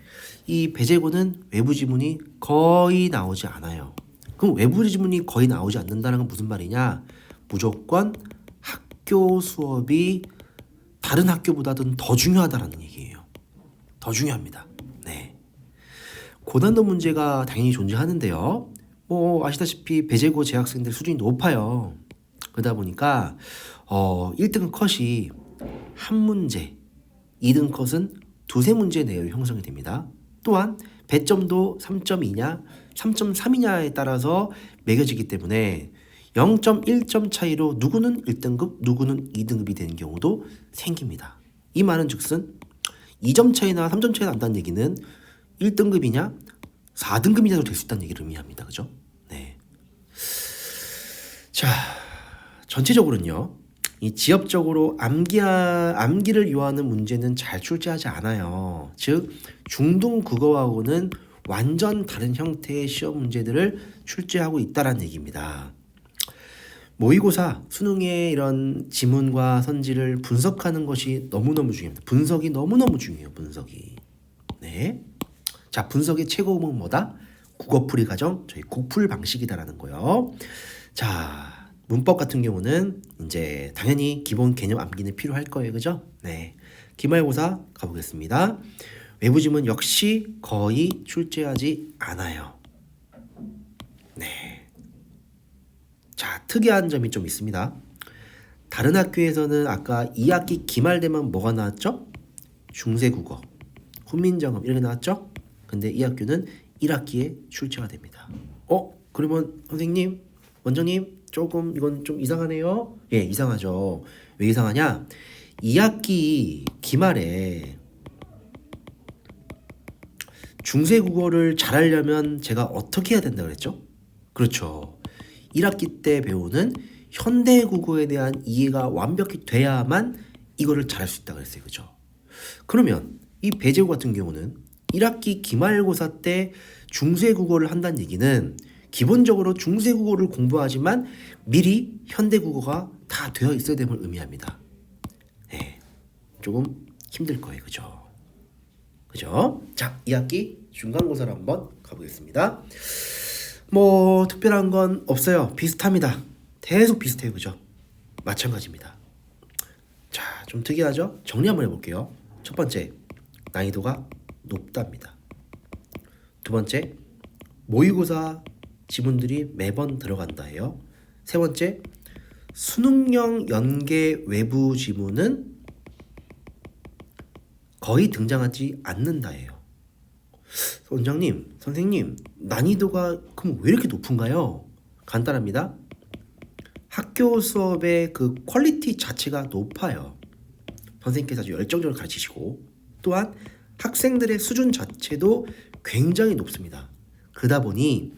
이 배제고는 외부 지문이 거의 나오지 않아요. 그럼 외부 지문이 거의 나오지 않는다는 건 무슨 말이냐? 무조건 학교 수업이 다른 학교보다는 더 중요하다는 얘기예요. 더 중요합니다. 네. 고난도 문제가 당연히 존재하는데요. 뭐 아시다시피 배제고 재학생들 수준이 높아요. 그러다 보니까 1등 컷이 한 문제, 2등 컷은 2-3문제 내외로 형성이 됩니다. 또한 배점도 3.2냐, 3.3이냐에 따라서 매겨지기 때문에 0.1점 차이로 누구는 1등급, 누구는 2등급이 되는 경우도 생깁니다. 이 말은 즉슨 2점 차이나 3점 차이가 난다는 얘기는 1등급이냐, 4등급이냐도 될 수 있다는 얘기를 의미합니다. 그죠? 네. 자, 전체적으로는요. 이 지엽적으로 암기를 요하는 문제는 잘 출제하지 않아요. 즉 중등 국어하고는 완전 다른 형태의 시험 문제들을 출제하고 있다는 얘기입니다. 모의고사, 수능의 이런 지문과 선지를 분석하는 것이 너무너무 중요합니다. 분석이 너무너무 중요해요. 분석이. 네. 자, 분석의 최고봉은 뭐다? 국어풀이 과정, 저희 국풀 방식이다라는 거요. 자, 문법 같은 경우는 이제 당연히 기본 개념 암기는 필요할 거예요. 그죠? 네. 기말고사 가보겠습니다. 외부 지문 역시 거의 출제하지 않아요. 네. 자, 특이한 점이 좀 있습니다. 다른 학교에서는 아까 2학기 기말 되면 뭐가 나왔죠? 중세국어, 훈민정음 이렇게 나왔죠? 근데 이 학교는 1학기에 출제가 됩니다. 그러면 선생님, 원장님 조금 이건 좀 이상하네요. 예, 이상하죠. 왜 이상하냐? 2학기 기말에 중세국어를 잘하려면 제가 어떻게 해야 된다 그랬죠? 그렇죠. 1학기 때 배우는 현대국어에 대한 이해가 완벽히 돼야만 이거를 잘할 수 있다고 그랬어요. 그죠? 그러면 이 배제고 같은 경우는 1학기 기말고사 때 중세국어를 한다는 얘기는 기본적으로 중세국어를 공부하지만 미리 현대국어가 다 되어 있어야 됨을 의미합니다. 네, 조금 힘들 거예요. 그죠? 그죠? 자, 2학기 중간고사를 한번 가보겠습니다. 뭐 특별한 건 없어요. 비슷합니다. 계속 비슷해요. 그죠? 마찬가지입니다. 자, 좀 특이하죠? 정리 한번 해볼게요. 첫 번째, 난이도가 높답니다. 두 번째, 모의고사 지문들이 매번 들어간다 해요. 세 번째, 수능형 연계 외부 지문은 거의 등장하지 않는다 해요. 원장님, 선생님, 난이도가 그럼 왜 이렇게 높은가요? 간단합니다. 학교 수업의 그 퀄리티 자체가 높아요. 선생님께서 아주 열정적으로 가르치시고, 또한 학생들의 수준 자체도 굉장히 높습니다. 그러다 보니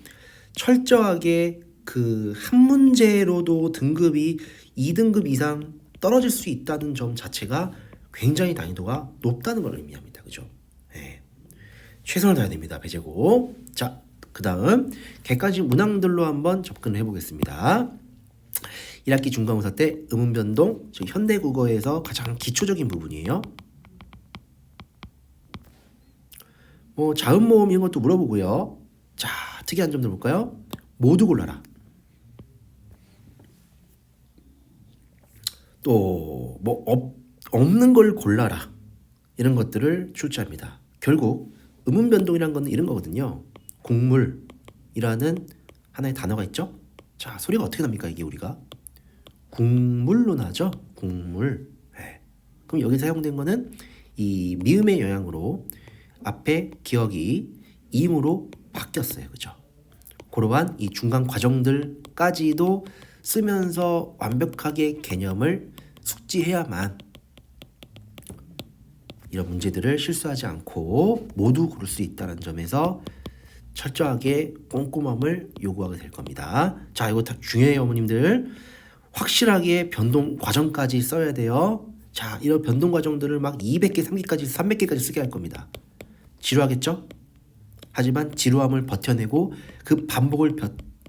철저하게 그 한 문제로도 등급이 2등급 이상 떨어질 수 있다는 점 자체가 굉장히 난이도가 높다는 걸 의미합니다. 그죠? 네. 최선을 다해야 됩니다. 배제고. 자, 그 다음 객관식 문항들로 한번 접근을 해보겠습니다. 1학기 중간고사 때 의문변동, 즉 현대국어에서 가장 기초적인 부분이에요. 뭐 자음모음 이런 것도 물어보고요. 자, 특이한 점들 볼까요? 모두 골라라. 또 뭐 없는 걸 골라라. 이런 것들을 출제합니다. 결국 의문변동이란 건 이런 거거든요. 국물이라는 하나의 단어가 있죠. 자, 소리가 어떻게 납니까? 이게 우리가 국물로 나죠. 국물. 네. 그럼 여기 사용된 거는 이 미음의 영향으로 앞에 기억이 임으로 바뀌었어요. 그죠? 그러한 이 중간 과정들까지도 쓰면서 완벽하게 개념을 숙지해야만 이런 문제들을 실수하지 않고 모두 고를 수 있다는 점에서 철저하게 꼼꼼함을 요구하게 될 겁니다. 자, 이거 다 중요해요, 어머님들. 확실하게 변동 과정까지 써야 돼요. 자, 이런 변동 과정들을 막 200개, 300개까지, 300개까지 쓰게 할 겁니다. 지루하겠죠? 하지만 지루함을 버텨내고 그 반복을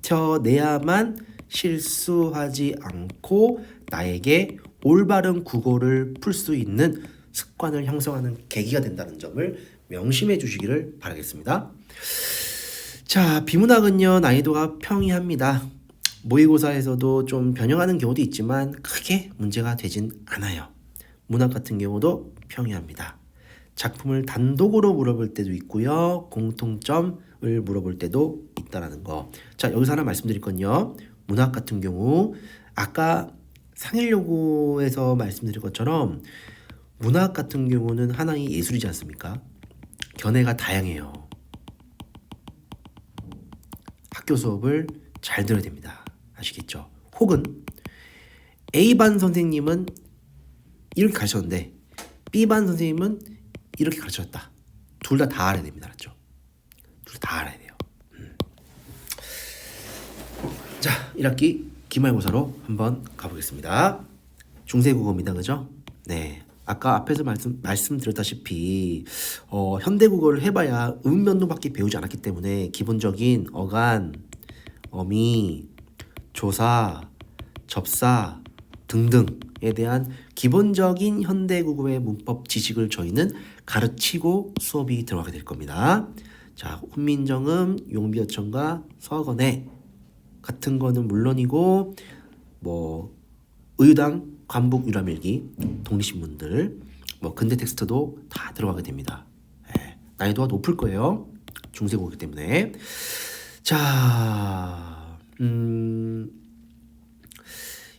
버텨내야만 실수하지 않고 나에게 올바른 국어를 풀 수 있는 습관을 형성하는 계기가 된다는 점을 명심해 주시기를 바라겠습니다. 자, 비문학은요, 난이도가 평이합니다. 모의고사에서도 좀 변형하는 경우도 있지만 크게 문제가 되진 않아요. 문학 같은 경우도 평이합니다. 작품을 단독으로 물어볼 때도 있고요. 공통점을 물어볼 때도 있다라는 거. 자, 여기서 하나 말씀드릴 건요. 문학 같은 경우 아까 상일요구에서 말씀드린 것처럼 문학 같은 경우는 하나의 예술이지 않습니까? 견해가 다양해요. 학교 수업을 잘 들어야 됩니다. 아시겠죠? 혹은 A반 선생님은 이렇게 가르쳤는데 B반 선생님은 이렇게 가르쳤다. 둘 다 알아야 됩니다. 알았죠? 둘 다 알아야 돼요. 자, 1학기 기말고사로 한번 가보겠습니다. 중세국어입니다. 그죠? 네. 아까 앞에서 말씀드렸다시피 현대국어를 해봐야 음변동밖에 배우지 않았기 때문에 기본적인 어간, 어미, 조사, 접사 등등에 대한 기본적인 현대국어의 문법 지식을 저희는 가르치고 수업이 들어가게 될 겁니다. 자, 훈민정음, 용비어천과 서건회 같은 거는 물론이고 뭐 의유당, 관북, 유람일기, 독립신문들, 뭐 근대 텍스트도 다 들어가게 됩니다. 네, 난이도가 높을 거예요. 중세국어이기 때문에. 자,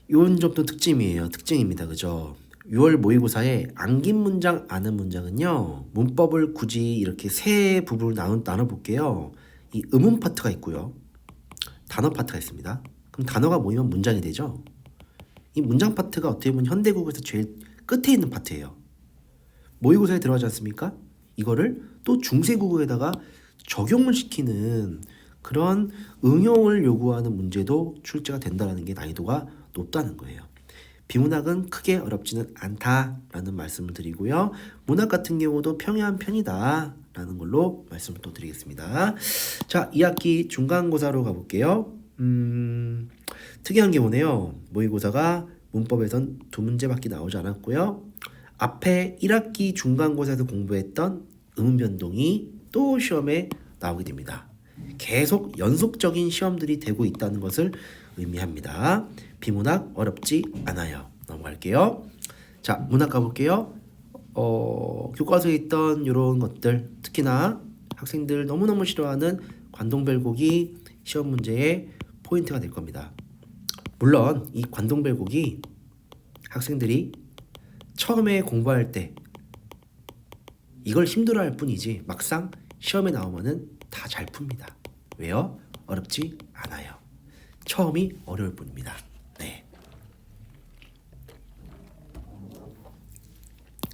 이런 점도 특징입니다. 그죠? 6월 모의고사에 암긴 문장, 아는 문장은요, 문법을 굳이 이렇게 세 부분으로 나눠볼게요. 이 음운 파트가 있고요, 단어 파트가 있습니다. 그럼 단어가 모이면 문장이 되죠. 이 문장 파트가 어떻게 보면 현대국어에서 제일 끝에 있는 파트예요. 모의고사에 들어가지 않습니까? 이거를 또 중세국어에다가 적용을 시키는 그런 응용을 요구하는 문제도 출제가 된다는 게 난이도가 높다는 거예요. 비문학은 크게 어렵지는 않다라는 말씀을 드리고요. 문학 같은 경우도 평이한 편이다라는 걸로 말씀을 또 드리겠습니다. 자, 2학기 중간고사로 가볼게요. 특이한 경우네요. 모의고사가 문법에선 2문제밖에 나오지 않았고요. 앞에 1학기 중간고사에서 공부했던 의문변동이 또 시험에 나오게 됩니다. 계속 연속적인 시험들이 되고 있다는 것을 의미합니다. 비문학 어렵지 않아요. 넘어갈게요. 자, 문학 가볼게요. 교과서에 있던 이런 것들, 특히나 학생들 너무너무 싫어하는 관동별곡이 시험 문제의 포인트가 될 겁니다. 물론 이 관동별곡이 학생들이 처음에 공부할 때 이걸 힘들어할 뿐이지 막상 시험에 나오면은 다 잘 풉니다. 왜요? 어렵지 않아요. 처음이 어려울 뿐입니다. 네.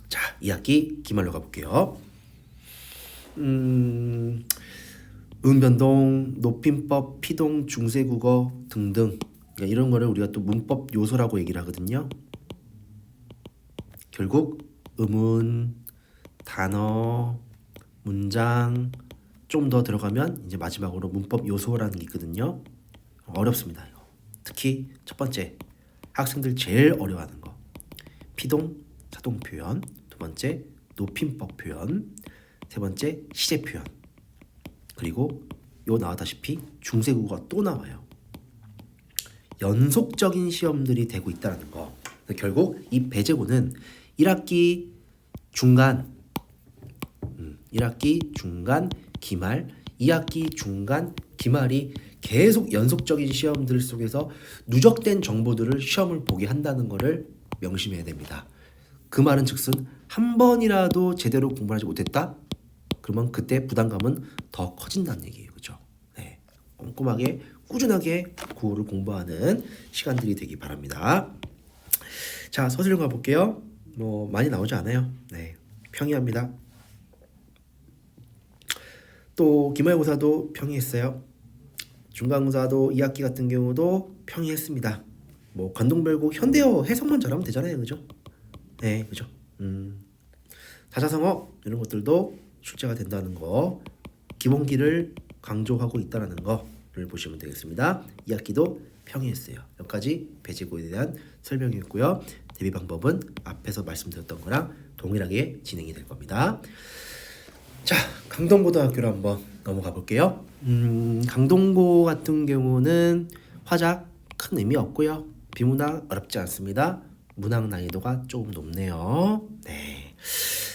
자, 2학기 기말로 가볼게요. 음변동, 높임법, 피동, 중세국어 등등 이런 거를 우리가 또 문법 요소라고 얘기를 하거든요. 결국 음운, 단어, 문장 좀 더 들어가면 이제 마지막으로 문법 요소라는 게 있거든요. 어렵습니다. 이거. 특히 첫 번째 학생들 제일 어려워하는 거 피동, 차동 표현, 두 번째 높임법 표현, 세 번째 시제 표현, 그리고 요 나왔다시피 중세국어가 또 나와요. 연속적인 시험들이 되고 있다는 거. 결국 이 배제고는 1학기 중간 1학기 중간 기말, 2학기 중간 기말이 계속 연속적인 시험들 속에서 누적된 정보들을 시험을 보게 한다는 것을 명심해야 됩니다. 그 말은 즉슨 한 번이라도 제대로 공부를 하지 못했다? 그러면 그때 부담감은 더 커진다는 얘기예요. 그죠? 네. 꼼꼼하게 꾸준하게 국어를 공부하는 시간들이 되기 바랍니다. 자, 서술형 가볼게요. 뭐 많이 나오지 않아요. 네. 평이합니다. 또 기말고사도 평이했어요. 중간고사도 2학기 같은 경우도 평이했습니다. 뭐 관동별곡 현대어 해석만 잘하면 되잖아요. 그죠? 네, 그죠? 다자성어 이런 것들도 출제가 된다는 거, 기본기를 강조하고 있다는 거를 보시면 되겠습니다. 2학기도 평이했어요. 여기까지 배제고에 대한 설명이었고요. 대비 방법은 앞에서 말씀드렸던 거랑 동일하게 진행이 될 겁니다. 자, 강동고등학교로 한번 넘어가 볼게요. 강동고 같은 경우는 화작 큰 의미 없고요. 비문학 어렵지 않습니다. 문학 난이도가 조금 높네요. 네.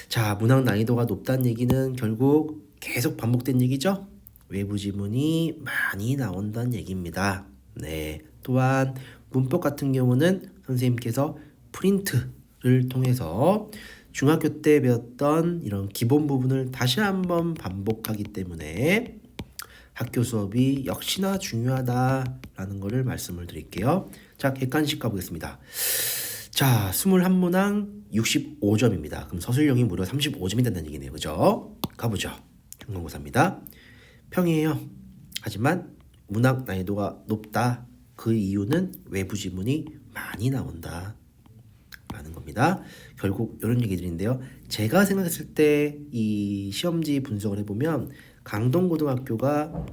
자, 문학 난이도가 높다는 얘기는 결국 계속 반복된 얘기죠. 외부 지문이 많이 나온다는 얘기입니다. 네. 또한 문법 같은 경우는 선생님께서 프린트를 통해서 중학교 때 배웠던 이런 기본 부분을 다시 한번 반복하기 때문에 학교 수업이 역시나 중요하다라는 것을 말씀을 드릴게요. 자, 객관식 가보겠습니다. 자, 21문항 65점입니다. 그럼 서술형이 무려 35점이 된다는 얘기네요. 그죠? 가보죠. 중간고사입니다. 평이에요. 하지만 문학 난이도가 높다. 그 이유는 외부 지문이 많이 나온다 라는 겁니다. 결국 이런 얘기들인데요. 제가 생각했을 때 이 시험지 분석을 해보면 강동고등학교가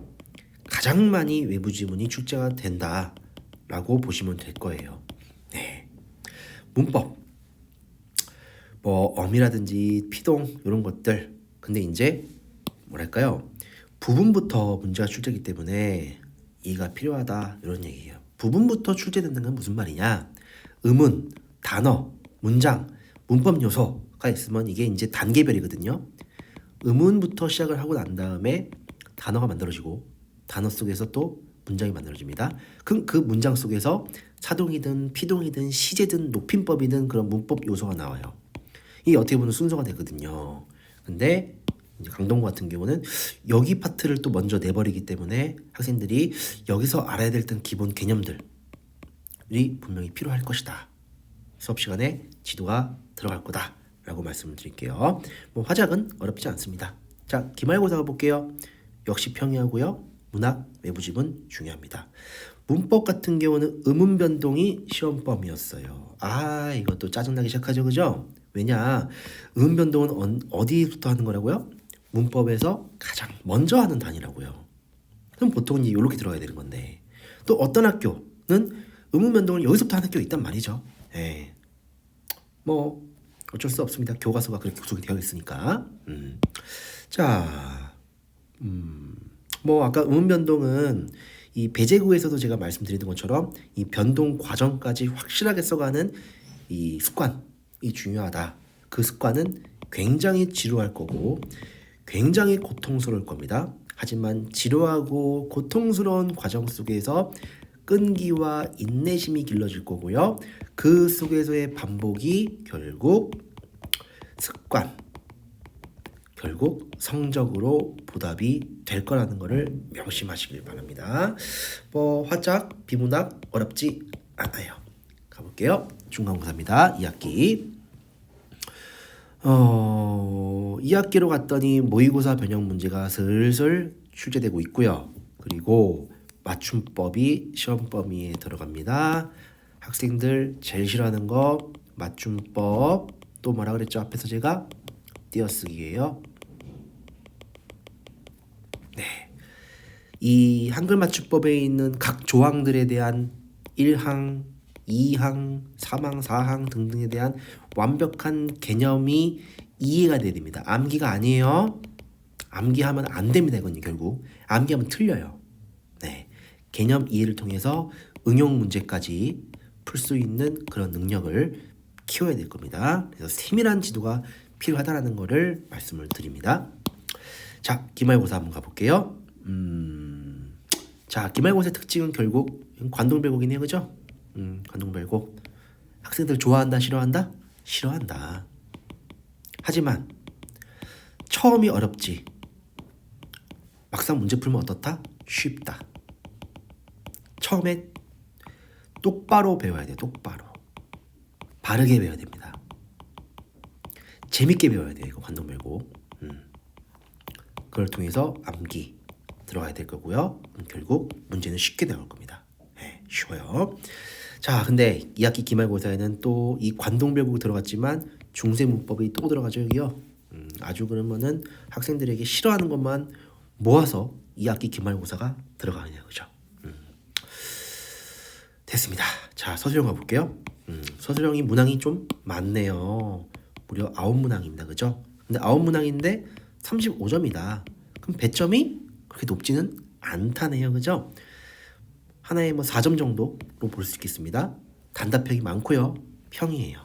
가장 많이 외부 지문이 출제가 된다라고 보시면 될 거예요. 네. 문법 뭐 어미라든지 피동 이런 것들, 근데 이제 뭐랄까요, 부분부터 문제가 출제되기 때문에 이해가 필요하다 이런 얘기예요. 부분부터 출제된다는 건 무슨 말이냐, 음은 단어, 문장, 문법 요소가 있으면 이게 이제 단계별이거든요. 음운부터 시작을 하고 난 다음에 단어가 만들어지고 단어 속에서 또 문장이 만들어집니다. 그럼 그 문장 속에서 차동이든 피동이든 시제든 높임법이든 그런 문법 요소가 나와요. 이게 어떻게 보면 순서가 되거든요. 근데 이제 강동고 같은 경우는 여기 파트를 또 먼저 내버리기 때문에 학생들이 여기서 알아야 될 기본 개념들이 분명히 필요할 것이다. 수업 시간에 지도가 들어갈 거다 라고 말씀을 드릴게요. 뭐 화작은 어렵지 않습니다. 자, 기말고사 가볼게요. 역시 평이하고요. 문학 외부 지문 중요합니다. 문법 같은 경우는 음운 변동이 시험범위였어요. 아, 이것도 짜증나기 시작하죠. 그죠? 왜냐, 음운 변동은 어디부터 하는 거라고요? 문법에서 가장 먼저 하는 단위라고요. 그럼 보통은 이렇게 들어가야 되는 건데, 또 어떤 학교는 음운 변동을 여기서부터 하는 학교가 있단 말이죠. 예. 뭐 어쩔 수 없습니다. 교과서가 그렇게 구성이 되어 있으니까. 자, 뭐 아까 음운 변동은 이 배제구에서도 제가 말씀드리는 것처럼 이 변동 과정까지 확실하게 써가는 이 습관이 중요하다. 그 습관은 굉장히 지루할 거고 굉장히 고통스러울 겁니다. 하지만 지루하고 고통스러운 과정 속에서 끈기와 인내심이 길러질 거고요. 그 속에서의 반복이 결국 습관, 결국 성적으로 보답이 될 거라는 것을 명심하시길 바랍니다. 화작, 비문학 어렵지 않아요. 가볼게요. 중간고사입니다. 2학기. 2학기로 갔더니 모의고사 변형 문제가 슬슬 출제되고 있고요. 그리고 맞춤법이 시험 범위에 들어갑니다. 학생들 제일 싫어하는 거 맞춤법, 또 뭐라 그랬죠? 앞에서 제가 띄어쓰기예요. 네, 이 한글 맞춤법에 있는 각 조항들에 대한 1항, 2항, 3항, 4항 등등에 대한 완벽한 개념이 이해가 돼야 됩니다. 암기가 아니에요. 암기하면 안 됩니다. 이건 결국 암기하면 틀려요. 네, 개념 이해를 통해서 응용 문제까지 풀 수 있는 그런 능력을 키워야 될 겁니다. 그래서 세밀한 지도가 필요하다는 것을 말씀을 드립니다. 자, 기말고사 한번 가볼게요. 자, 기말고사의 특징은 결국 관동별곡이네요, 그죠? 관동별곡. 학생들 좋아한다, 싫어한다? 싫어한다. 하지만 처음이 어렵지. 막상 문제 풀면 어떻다? 쉽다. 처음에 똑바로 배워야 돼. 똑바로. 바르게 배워야 됩니다. 재밌게 배워야 돼요. 이거 관동별곡. 그걸 통해서 암기 들어가야 될 거고요. 결국 문제는 쉽게 나올 겁니다. 네, 쉬워요. 자, 근데 2학기 기말고사에는 또 이 관동별곡 들어갔지만 중세 문법이 또 들어가죠, 여기요. 아주 그러면은 학생들에게 싫어하는 것만 모아서 2학기 기말고사가 들어가느냐, 그죠? 됐습니다. 자, 서술형 가볼게요. 서술형이 문항이 좀 많네요. 무려 9문항입니다, 그죠? 근데 9문항인데 35점이다. 그럼 배점이 그렇게 높지는 않다네요, 그죠? 하나에 4점 정도로 볼 수 있겠습니다. 단답형이 많고요. 평이에요.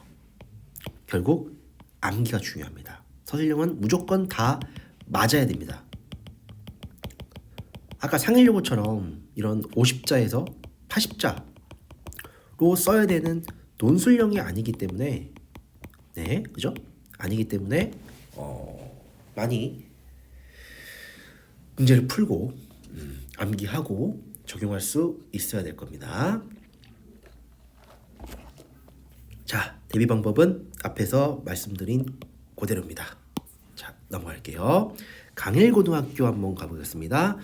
결국 암기가 중요합니다. 서술형은 무조건 다 맞아야 됩니다. 아까 상일요거처럼 이런 50자에서 80자로 써야 되는 논술형이 아니기 때문에, 네, 그죠? 아니기 때문에 많이 문제를 풀고 암기하고 적용할 수 있어야 될 겁니다. 자, 대비 방법은 앞에서 말씀드린 그대로입니다. 자, 넘어갈게요. 강일고등학교 한번 가보겠습니다.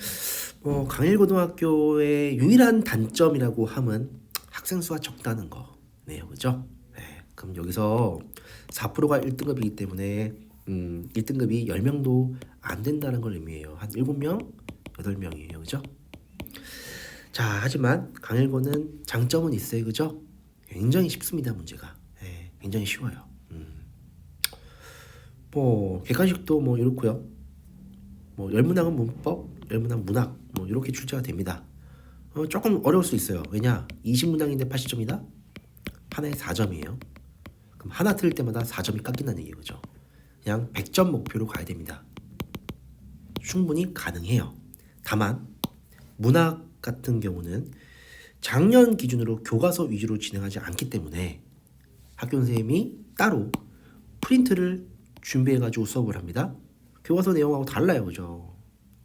강일고등학교의 유일한 단점이라고 하면 학생 수가 적다는 거네요, 그죠? 네, 그럼 여기서 4%가 1등급이기 때문에 1등급이 10명도 안 된다는 걸 의미해요. 한 7명, 8명이에요, 그죠? 자, 하지만 강일고는 장점은 있어요, 그죠? 굉장히 쉽습니다, 문제가. 네, 굉장히 쉬워요. 객관식도 이렇고요. 10문항은 문법, 10문항 문학 이렇게 출제가 됩니다. 조금 어려울 수 있어요. 왜냐? 20문항인데 80점이다? 하나에 4점이에요. 그럼 하나 틀릴 때마다 4점이 깎인다는 얘기예요, 그죠? 그냥 100점 목표로 가야 됩니다. 충분히 가능해요. 다만 문학 같은 경우는 작년 기준으로 교과서 위주로 진행하지 않기 때문에 학교 선생님이 따로 프린트를 준비해가지고 수업을 합니다. 교과서 내용하고 달라요, 그죠?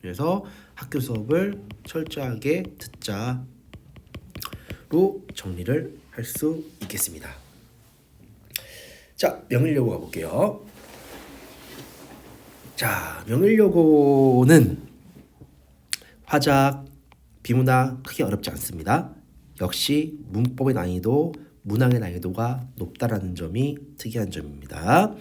그래서 학교 수업을 철저하게 듣자로 정리를 할 수 있겠습니다. 자, 명일여고 가볼게요. 자, 명일여고는 화작, 비문학 크게 어렵지 않습니다. 역시 문법의 난이도, 문학의 난이도가 높다라는 점이 특이한 점입니다.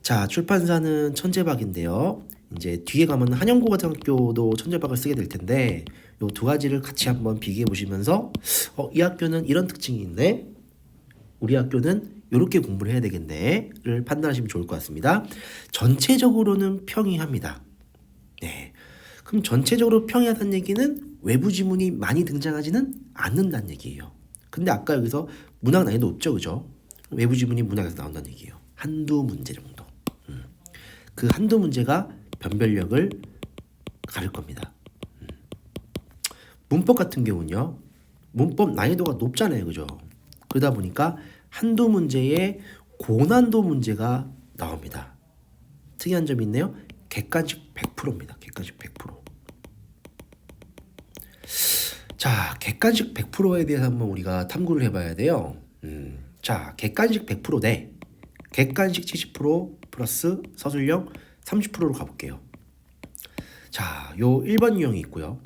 자, 출판사는 천재박인데요. 이제 뒤에 가면 한영고등학교도 천재박을 쓰게 될 텐데 요 두 가지를 같이 한번 비교해 보시면서 이 학교는 이런 특징이 있네, 우리 학교는 이렇게 공부를 해야 되겠네를 판단하시면 좋을 것 같습니다. 전체적으로는 평이합니다. 네, 그럼 전체적으로 평이하다는 얘기는 외부 지문이 많이 등장하지는 않는다는 얘기예요. 근데 아까 여기서 문학 난이도 없죠, 그죠? 외부 지문이 문학에서 나온다는 얘기예요. 한두 문제 정도. 그 한두 문제가 변별력을 가를 겁니다. 문법 같은 경우는요. 문법 난이도가 높잖아요. 그죠? 그러다 보니까 한두 문제에 고난도 문제가 나옵니다. 특이한 점이 있네요. 객관식 100%입니다. 객관식 100%. 자, 객관식 100%에 대해서 한번 우리가 탐구를 해봐야 돼요. 자, 객관식 100% 대 객관식 70% 플러스 서술형 30%로 가볼게요. 자, 요 1번 유형이 있고요.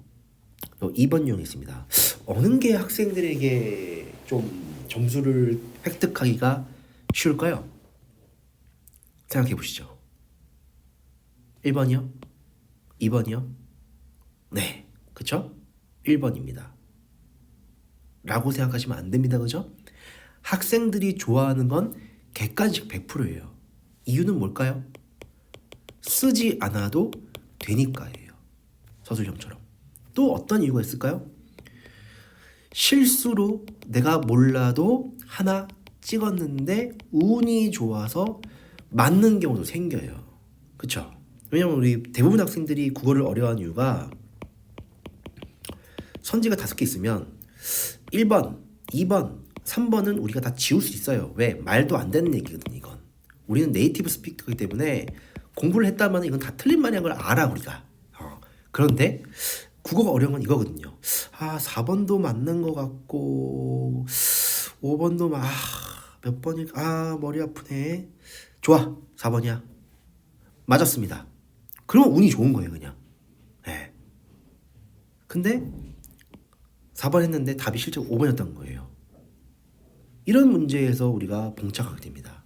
요 2번 유형이 있습니다. 어느 게 학생들에게 좀 점수를 획득하기가 쉬울까요? 생각해 보시죠. 1번이요? 2번이요? 네, 그쵸? 1번입니다. 라고 생각하시면 안 됩니다. 그죠? 학생들이 좋아하는 건 객관식 100%예요. 이유는 뭘까요? 쓰지 않아도 되니까예요. 서술형처럼. 또 어떤 이유가 있을까요? 실수로 내가 몰라도 하나 찍었는데 운이 좋아서 맞는 경우도 생겨요. 그쵸? 왜냐면 우리 대부분 학생들이 국어를 어려워하는 이유가 선지가 5개 있으면 1번, 2번, 3번은 우리가 다 지울 수 있어요. 왜? 말도 안 되는 얘기거든 이건. 우리는 네이티브 스피커이기 때문에 공부를 했다면 이건 다 틀린 말이라는 걸 알아 우리가. 그런데 국어가 어려운 건 이거거든요. 4번도 맞는 것 같고 5번도 몇 번일까? 머리 아프네. 좋아, 4번이야. 맞았습니다. 그러면 운이 좋은 거예요 그냥. 네. 근데 4번 했는데 답이 실제 5번이었던 거예요. 이런 문제에서 우리가 봉착하게 됩니다.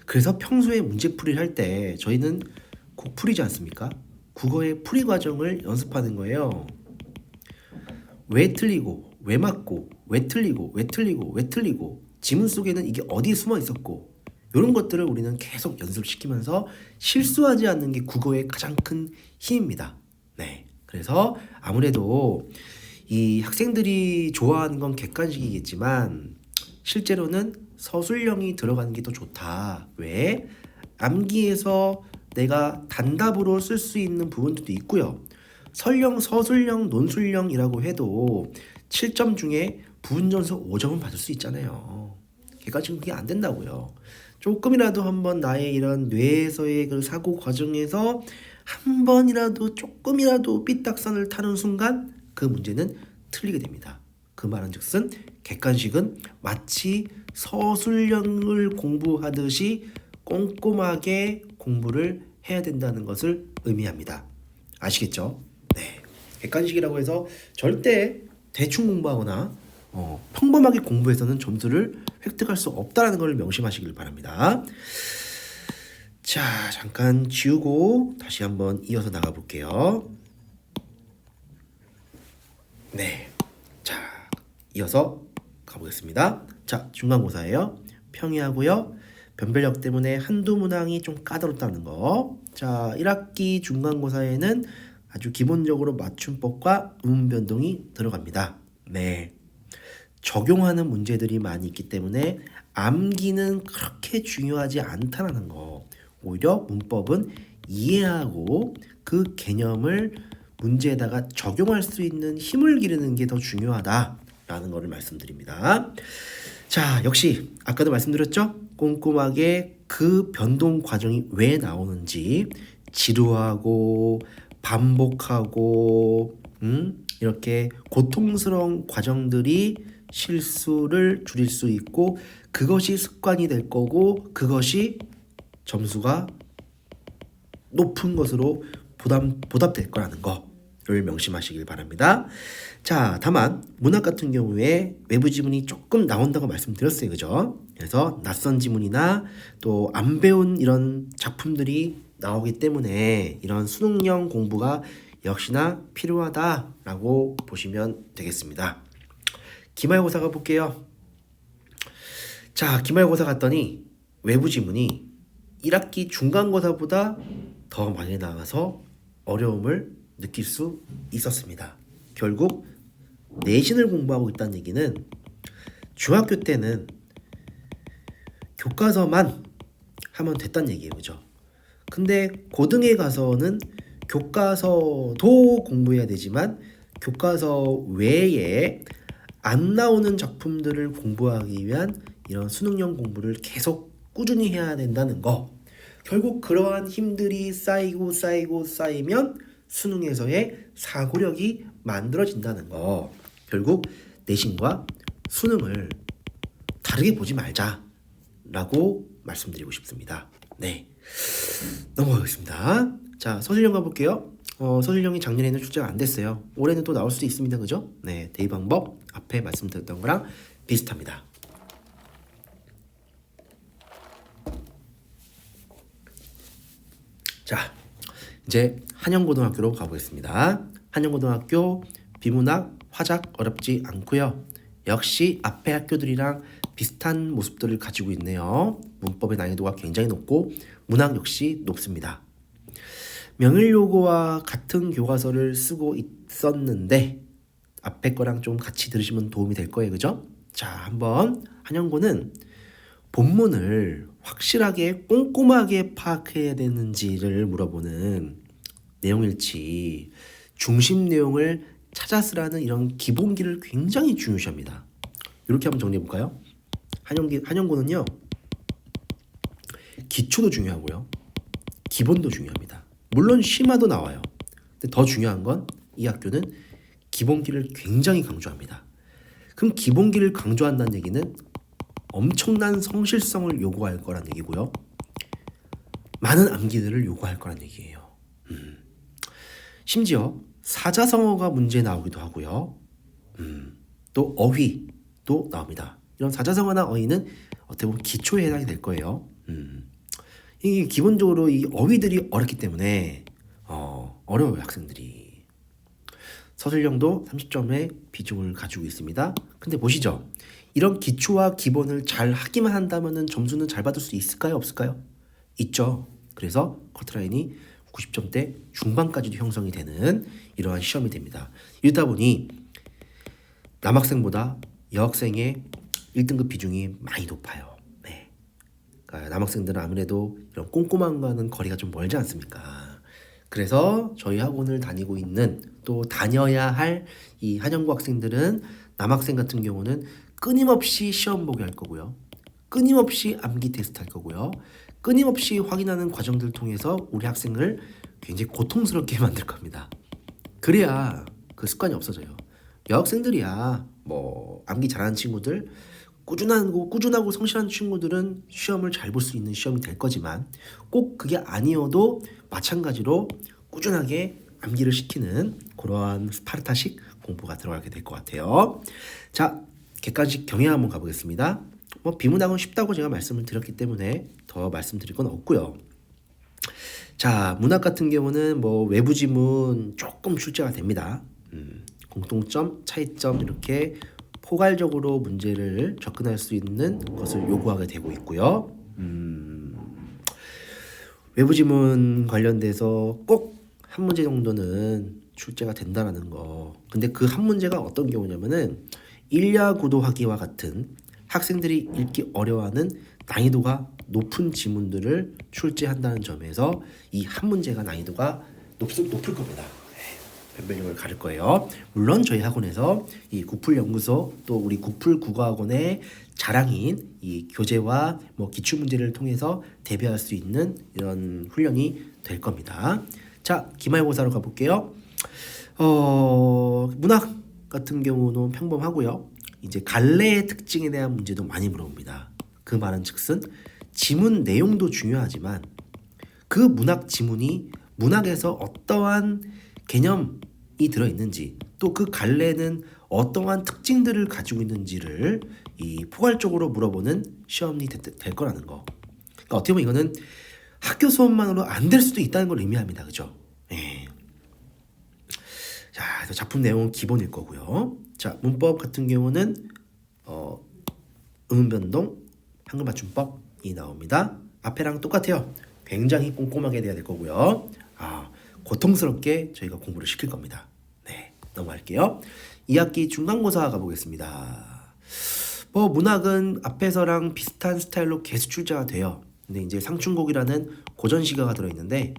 그래서 평소에 문제풀이를 할 때 저희는 국풀이지 않습니까? 국어의 풀이 과정을 연습하는 거예요. 왜 틀리고, 왜 맞고, 왜 틀리고, 왜 틀리고, 왜 틀리고, 지문 속에는 이게 어디에 숨어 있었고, 이런 것들을 우리는 계속 연습을 시키면서 실수하지 않는 게 국어의 가장 큰 힘입니다. 네. 그래서 아무래도 이 학생들이 좋아하는 건 객관식이겠지만 실제로는 서술형이 들어가는 게 더 좋다. 왜? 암기에서 내가 단답으로 쓸 수 있는 부분들도 있고요. 설령, 서술형, 논술형이라고 해도 7점 중에 부분 점수 5점은 받을 수 있잖아요. 객관식은 그게 안 된다고요. 조금이라도 한번 나의 이런 뇌에서의 그 사고 과정에서 한 번이라도 조금이라도 삐딱선을 타는 순간 그 문제는 틀리게 됩니다. 그 말은즉슨 객관식은 마치 서술형을 공부하듯이 꼼꼼하게 공부를 해야 된다는 것을 의미합니다. 아시겠죠? 네. 객관식이라고 해서 절대 대충 공부하거나 평범하게 공부해서는 점수를 획득할 수 없다는 걸 명심하시길 바랍니다. 자, 잠깐 지우고 다시 한번 이어서 나가 볼게요. 네. 자, 이어서 가보겠습니다. 자, 중간고사예요. 평이하고요. 변별력 때문에 한두 문항이 좀 까다롭다는 거. 자, 1학기 중간고사에는 아주 기본적으로 맞춤법과 음변동이 들어갑니다. 네. 적용하는 문제들이 많이 있기 때문에 암기는 그렇게 중요하지 않다는 거. 오히려 문법은 이해하고 그 개념을 문제에다가 적용할 수 있는 힘을 기르는 게 더 중요하다라는 것을 말씀드립니다. 자, 역시 아까도 말씀드렸죠? 꼼꼼하게 그 변동 과정이 왜 나오는지 지루하고 반복하고 이렇게 고통스러운 과정들이 실수를 줄일 수 있고 그것이 습관이 될 거고 그것이 점수가 높은 것으로 보답될 거라는 거를 명심하시길 바랍니다. 자, 다만 문학 같은 경우에 외부 지문이 조금 나온다고 말씀드렸어요. 그죠? 그래서 낯선 지문이나 또 안 배운 이런 작품들이 나오기 때문에 이런 수능형 공부가 역시나 필요하다라고 보시면 되겠습니다. 기말고사 가볼게요. 자, 기말고사 갔더니 외부 지문이 1학기 중간고사보다 더 많이 나와서 어려움을 느낄 수 있었습니다. 결국 내신을 공부하고 있다는 얘기는 중학교 때는 교과서만 하면 됐다는 얘기예요. 그죠? 근데 고등에 가서는 교과서도 공부해야 되지만 교과서 외에 안 나오는 작품들을 공부하기 위한 이런 수능형 공부를 계속 꾸준히 해야 된다는 거. 결국 그러한 힘들이 쌓이면 수능에서의 사고력이 만들어진다는 거. 결국 내신과 수능을 다르게 보지 말자라고 말씀드리고 싶습니다. 네, 넘어가겠습니다. 자, 서술형 가볼게요. 서술형이 작년에는 출제가 안 됐어요. 올해는 또 나올 수도 있습니다. 그죠? 네, 대입 방법 앞에 말씀드렸던 거랑 비슷합니다. 자, 이제 한영고등학교로 가보겠습니다. 한영고등학교 비문학 화작 어렵지 않고요. 역시 앞에 학교들이랑 비슷한 모습들을 가지고 있네요. 문법의 난이도가 굉장히 높고 문학 역시 높습니다. 명일요고와 같은 교과서를 쓰고 있었는데 앞에 거랑 좀 같이 들으시면 도움이 될 거예요. 그죠? 자, 한번 한영고는 본문을 확실하게 꼼꼼하게 파악해야 되는지를 물어보는 내용일지 중심 내용을 찾아 쓰라는 이런 기본기를 굉장히 중요시합니다. 이렇게 한번 정리해 볼까요? 한영고는요, 기초도 중요하고요, 기본도 중요합니다. 물론 심화도 나와요. 근데 더 중요한 건 이 학교는 기본기를 굉장히 강조합니다. 그럼 기본기를 강조한다는 얘기는 엄청난 성실성을 요구할 거란 얘기고요. 많은 암기들을 요구할 거란 얘기예요. 심지어 사자성어가 문제에 나오기도 하고요. 또 어휘도 나옵니다. 이런 사자성어나 어휘는 어떻게 보면 기초에 해당이 될 거예요. 이게 기본적으로 이 어휘들이 어렵기 때문에 어려워요, 학생들이. 서술형도 30점의 비중을 가지고 있습니다. 근데 보시죠. 이런 기초와 기본을 잘 하기만 한다면 점수는 잘 받을 수 있을까요? 없을까요? 있죠. 그래서 커트라인이 90점대 중반까지도 형성이 되는 이러한 시험이 됩니다. 이러다 보니 남학생보다 여학생의 1등급 비중이 많이 높아요. 네. 그러니까 남학생들은 아무래도 이런 꼼꼼한 거는 거리가 좀 멀지 않습니까? 그래서 저희 학원을 다니고 있는 또 다녀야 할 이 한영고 학생들은 남학생 같은 경우는 끊임없이 시험 보게 할 거고요. 끊임없이 암기 테스트 할 거고요. 끊임없이 확인하는 과정들을 통해서 우리 학생을 굉장히 고통스럽게 만들 겁니다. 그래야 그 습관이 없어져요. 여학생들이야 뭐 암기 잘하는 친구들, 꾸준하고 성실한 친구들은 시험을 잘 볼 수 있는 시험이 될 거지만 꼭 그게 아니어도 마찬가지로 꾸준하게 암기를 시키는 그러한 스파르타식 공부가 들어가게 될 것 같아요. 자, 객관식 경향 한번 가보겠습니다. 비문학은 쉽다고 제가 말씀을 드렸기 때문에 더 말씀드릴 건 없고요. 자, 문학 같은 경우는 외부 지문 조금 출제가 됩니다. 공통점, 차이점 이렇게 포괄적으로 문제를 접근할 수 있는 것을 요구하게 되고 있고요. 외부 지문 관련돼서 꼭 한 문제 정도는 출제가 된다라는 거. 근데 그 한 문제가 어떤 경우냐면은 일야구도하기와 같은 학생들이 읽기 어려워하는 난이도가 높은 지문들을 출제한다는 점에서 이 한 문제가 난이도가 높을 겁니다. 변별력을 가릴 거예요. 물론 저희 학원에서 이 국풀연구소 또 우리 국풀국어학원의 자랑인 이 교재와 기출 문제를 통해서 대비할 수 있는 이런 훈련이 될 겁니다. 자, 기말고사로 가볼게요. 문학 같은 경우는 평범하고요. 이제 갈래의 특징에 대한 문제도 많이 물어봅니다. 그 말은즉슨 지문 내용도 중요하지만 그 문학 지문이 문학에서 어떠한 개념이 들어있는지 또 그 갈래는 어떠한 특징들을 가지고 있는지를 이 포괄적으로 물어보는 시험이 될 거라는 거. 그러니까 어떻게 보면 이거는 학교 수업만으로 안 될 수도 있다는 걸 의미합니다. 그죠? 네. 자, 그래서 작품 내용은 기본일 거고요. 자, 문법 같은 경우는 음운변동, 한글맞춤법이 나옵니다. 앞에랑 똑같아요. 굉장히 꼼꼼하게 돼야 될 거고요. 고통스럽게 저희가 공부를 시킬 겁니다. 네, 넘어갈게요. 2학기 중간고사 가보겠습니다. 문학은 앞에서랑 비슷한 스타일로 계속 출제가 돼요. 근데 이제 상충곡이라는 고전시가가 들어있는데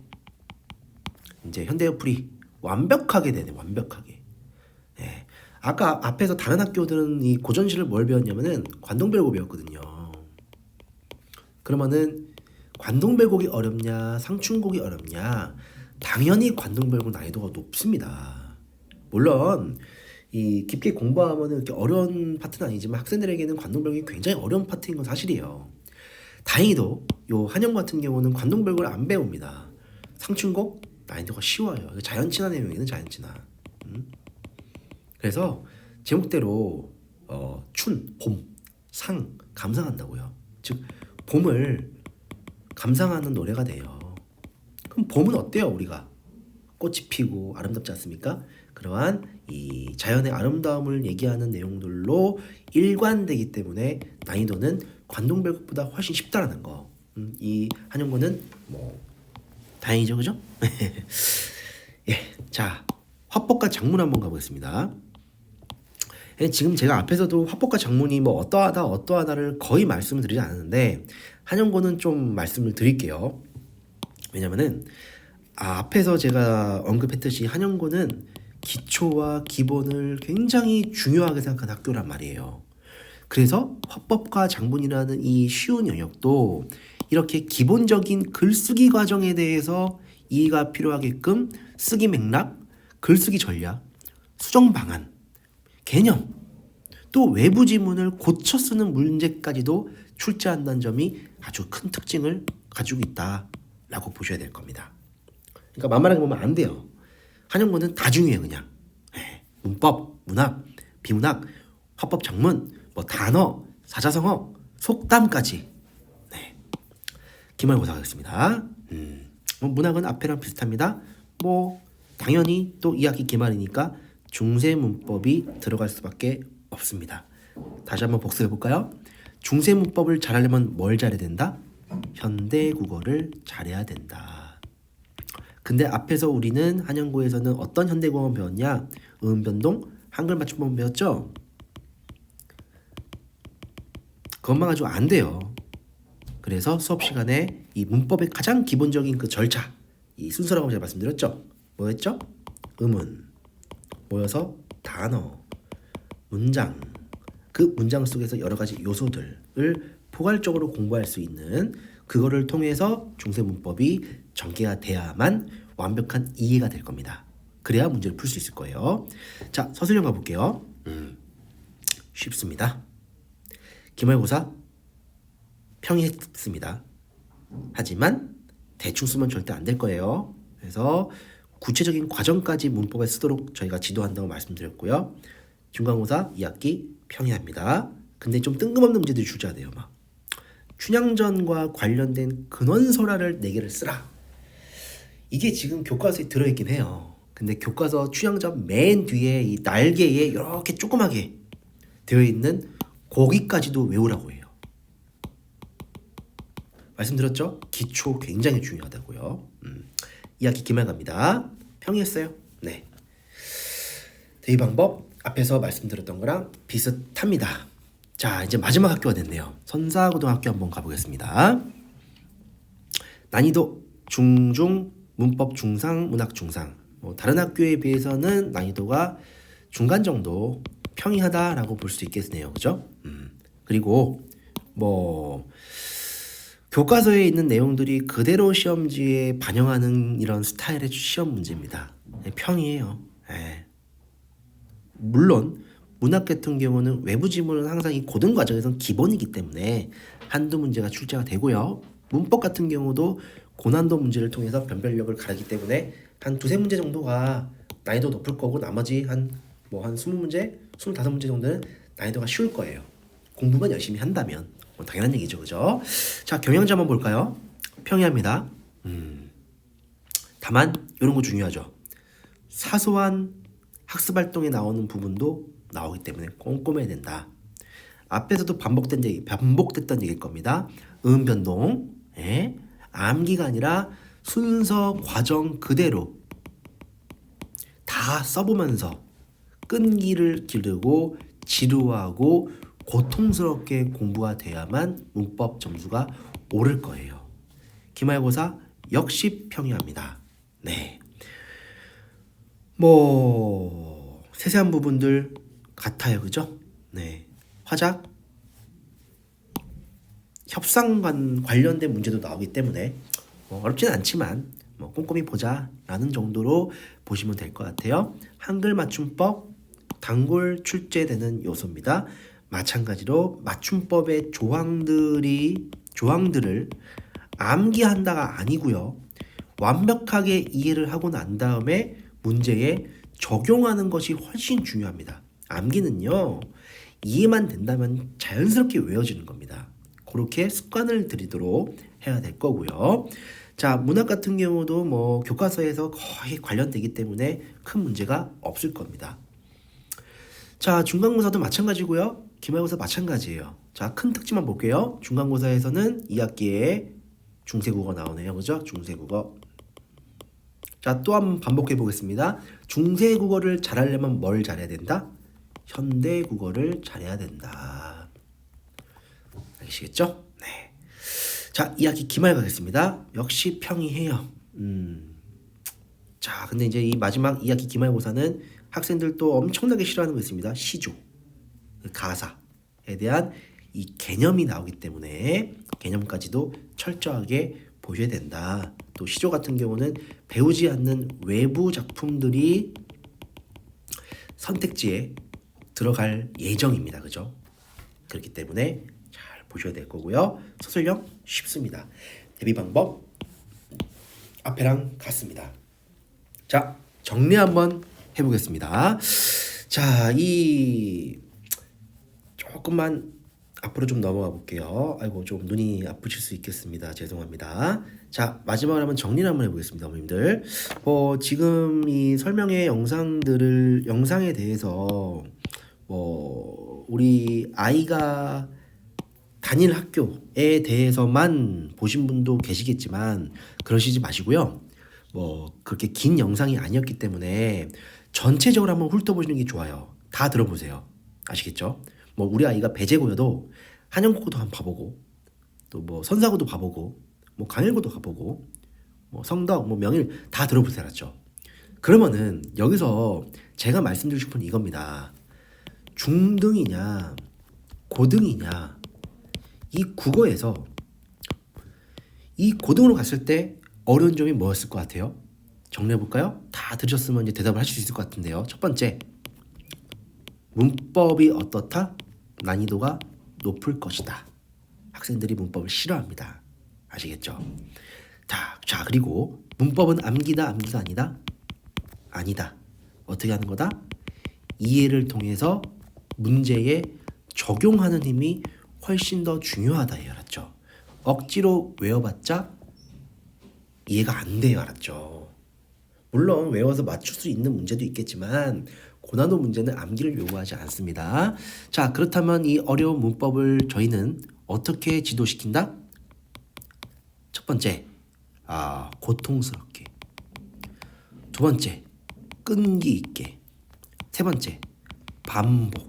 이제 현대어풀이 완벽하게 되네. 완벽하게. 아까 앞에서 다른 학교들은 이 고전시를 뭘 배웠냐면은 관동별고 배웠거든요. 그러면은 관동별곡이 어렵냐, 상춘곡이 어렵냐? 당연히 관동별곡 난이도가 높습니다. 물론 이 깊게 공부하면 이렇게 어려운 파트는 아니지만 학생들에게는 관동별곡이 굉장히 어려운 파트인 건 사실이에요. 다행히도 요 한영 같은 경우는 관동별곡을 안 배웁니다. 상춘곡 난이도가 쉬워요. 자연친화 내용에는 자연친화. 그래서 제목대로 춘, 봄, 상 감상한다고요. 즉 봄을 감상하는 노래가 돼요. 그럼 봄은 어때요? 우리가 꽃이 피고 아름답지 않습니까? 그러한 이 자연의 아름다움을 얘기하는 내용들로 일관되기 때문에 난이도는 관동별곡보다 훨씬 쉽다라는 거. 이 한영고는 뭐 다행이죠, 그죠? 예, 자 화법과 장문 한번 가보겠습니다. 지금 제가 앞에서도 화법과 장문이 뭐 어떠하다를 거의 말씀을 드리지 않았는데 한영고는 좀 말씀을 드릴게요. 왜냐면은 앞에서 제가 언급했듯이 한영고는 기초와 기본을 굉장히 중요하게 생각하는 학교란 말이에요. 그래서 화법과 장문이라는 이 쉬운 영역도 이렇게 기본적인 글쓰기 과정에 대해서 이해가 필요하게끔 쓰기 맥락, 글쓰기 전략, 수정 방안, 개념, 또 외부 지문을 고쳐 쓰는 문제까지도 출제한다는 점이 아주 큰 특징을 가지고 있다라고 보셔야 될 겁니다. 그러니까 만만하게 보면 안 돼요. 한영고는 다 중요해요, 그냥. 문법, 문학, 비문학, 화법, 장문, 뭐 단어, 사자성어, 속담까지. 네. 기말고사 하겠습니다. 문학은 앞에랑 비슷합니다. 뭐 당연히 또 2학기 기말이니까 중세 문법이 들어갈 수밖에 없습니다. 다시 한번 복습해 볼까요? 중세 문법을 잘하려면 뭘 잘해야 된다? 현대 국어를 잘해야 된다. 근데 앞에서 우리는 한영고에서는 어떤 현대 국어만 배웠냐? 음변동, 한글 맞춤법 배웠죠? 그것만 가지고 안 돼요. 그래서 수업 시간에 이 문법의 가장 기본적인 그 절차, 이 순서라고 제가 말씀드렸죠? 뭐였죠? 음운, 모여서 단어, 문장, 그 문장 속에서 여러 가지 요소들을 포괄적으로 공부할 수 있는 그거를 통해서 중세 문법이 전개가 돼야만 완벽한 이해가 될 겁니다. 그래야 문제를 풀 수 있을 거예요. 자, 서술형 가볼게요. 쉽습니다. 기말고사 평이했습니다. 하지만 대충 쓰면 절대 안 될 거예요. 그래서 구체적인 과정까지 문법에 쓰도록 저희가 지도한다고 말씀드렸고요. 중간고사 2학기 평이합니다. 근데 좀 뜬금없는 문제들이 출제돼요. 막 춘향전과 관련된 근원설화를 4개를 쓰라. 이게 지금 교과서에 들어있긴 해요. 근데 교과서 춘향전 맨 뒤에 이 날개에 이렇게 조그맣게 되어 있는 거기까지도 외우라고 해요. 말씀드렸죠? 기초 굉장히 중요하다고요. 2학기 기말 갑니다. 평이했어요. 네. 대입 방법 앞에서 말씀드렸던 거랑 비슷합니다. 자, 이제 마지막 학교가 됐네요. 선사고등학교 한번 가보겠습니다. 난이도 중중, 문법 중상, 문학 중상. 뭐 다른 학교에 비해서는 난이도가 중간 정도 평이하다라고 볼 수 있겠네요. 그죠? 그리고 뭐 교과서에 있는 내용들이 그대로 시험지에 반영하는 이런 스타일의 시험 문제입니다. 평이에요. 물론 문학 같은 경우는 외부 지문은 항상 이 고등 과정에서는 기본이기 때문에 한두 문제가 출제가 되고요. 문법 같은 경우도 고난도 문제를 통해서 변별력을 가르기 때문에 한 두세 문제 정도가 난이도 높을 거고 나머지 한 20문제, 25문제 정도는 난이도가 쉬울 거예요. 공부만 열심히 한다면 뭐 당연한 얘기죠, 그죠? 자, 경영자 한번 볼까요? 평이합니다. 다만 이런 거 중요하죠. 사소한 학습활동에 나오는 부분도 나오기 때문에 꼼꼼해야 된다. 앞에서도 반복됐던 얘기일 겁니다. 변동, 암기가 아니라 순서 과정 그대로 다 써보면서 끈기를 기르고 지루하고 고통스럽게 공부가 돼야만 문법 점수가 오를 거예요. 기말고사 역시 평이합니다. 네. 뭐 세세한 부분들 같아요. 그죠? 네. 화작, 협상관 관련된 문제도 나오기 때문에 어렵진 않지만 꼼꼼히 보자라는 정도로 보시면 될 것 같아요. 한글 맞춤법 단골 출제되는 요소입니다. 마찬가지로 맞춤법의 조항들을 암기한다가 아니고요. 완벽하게 이해를 하고 난 다음에 문제에 적용하는 것이 훨씬 중요합니다. 암기는요, 이해만 된다면 자연스럽게 외워지는 겁니다. 그렇게 습관을 들이도록 해야 될 거고요. 자, 문학 같은 경우도 교과서에서 거의 관련되기 때문에 큰 문제가 없을 겁니다. 자, 중간고사도 마찬가지고요. 기말고사 마찬가지예요. 자, 큰 특징만 볼게요. 중간고사에서는 2학기에 중세국어 나오네요. 그죠? 중세국어. 자, 또 한번 반복해 보겠습니다. 중세국어를 잘하려면 뭘 잘해야 된다? 현대국어를 잘해야 된다. 알겠시겠죠? 네. 자, 2학기 기말 가겠습니다. 역시 평이해요. 자, 근데 이제 이 마지막 2학기 기말고사는 학생들도 엄청나게 싫어하는 거 있습니다. 시조, 가사에 대한 이 개념이 나오기 때문에 개념까지도 철저하게 보셔야 된다. 또 시조 같은 경우는 배우지 않는 외부 작품들이 선택지에 들어갈 예정입니다. 그죠? 그렇기 때문에 잘 보셔야 될 거고요. 소설형 쉽습니다. 대비 방법 앞에랑 같습니다. 자, 정리 한번 해보겠습니다. 자, 조금만 앞으로 좀 넘어가 볼게요. 아이고, 좀 눈이 아프실 수 있겠습니다. 죄송합니다. 자, 마지막으로 한번 정리를 한번 해보겠습니다, 어머님들. 지금 이 설명의 영상에 대해서 우리 아이가 다닐 학교에 대해서만 보신 분도 계시겠지만 그러시지 마시고요. 그렇게 긴 영상이 아니었기 때문에 전체적으로 한번 훑어보시는 게 좋아요. 다 들어보세요. 아시겠죠? 우리 아이가 배제고여도 한영국어도 한번 봐보고, 또 선사고도 봐보고, 강일고도 봐보고, 성덕, 명일 다 들어보세요. 알았죠? 그러면은 여기서 제가 말씀드리고 싶은 이겁니다. 중등이냐 고등이냐, 이 국어에서 이 고등으로 갔을 때 어려운 점이 뭐였을 것 같아요? 정리해볼까요? 다 들으셨으면 이제 대답을 하실 수 있을 것 같은데요. 첫 번째, 문법이 어떻다? 난이도가 높을 것이다. 학생들이 문법을 싫어합니다. 아시겠죠? 자, 그리고 문법은 암기다, 암기가 아니다? 아니다. 어떻게 하는 거다? 이해를 통해서 문제에 적용하는 힘이 훨씬 더 중요하다. 알았죠? 억지로 외워봤자 이해가 안 돼요. 알았죠? 물론 외워서 맞출 수 있는 문제도 있겠지만 고난도 문제는 암기를 요구하지 않습니다. 자, 그렇다면 이 어려운 문법을 저희는 어떻게 지도시킨다? 첫 번째, 고통스럽게. 두 번째, 끈기 있게. 세 번째, 반복.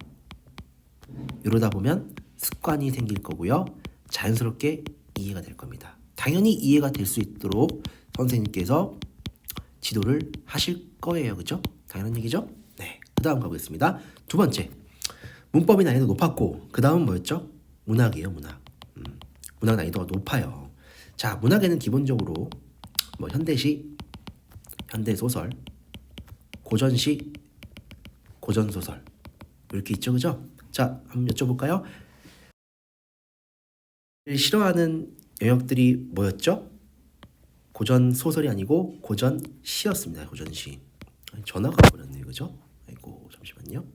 이러다 보면 습관이 생길 거고요. 자연스럽게 이해가 될 겁니다. 당연히 이해가 될 수 있도록 선생님께서 지도를 하실 거예요. 그죠? 당연한 얘기죠? 네. 그 다음 가보겠습니다. 두 번째, 문법이 난이도 높았고, 그 다음은 뭐였죠? 문학이에요. 문학. 문학 난이도가 높아요. 자, 문학에는 기본적으로 현대시, 현대소설, 고전시, 고전소설 이렇게 있죠. 그죠? 자, 한번 여쭤볼까요? 싫어하는 영역들이 뭐였죠? 고전 소설이 아니고 고전 시였습니다. 고전 시. 전화가 버렸네요. 그죠? 아이고, 잠시만요.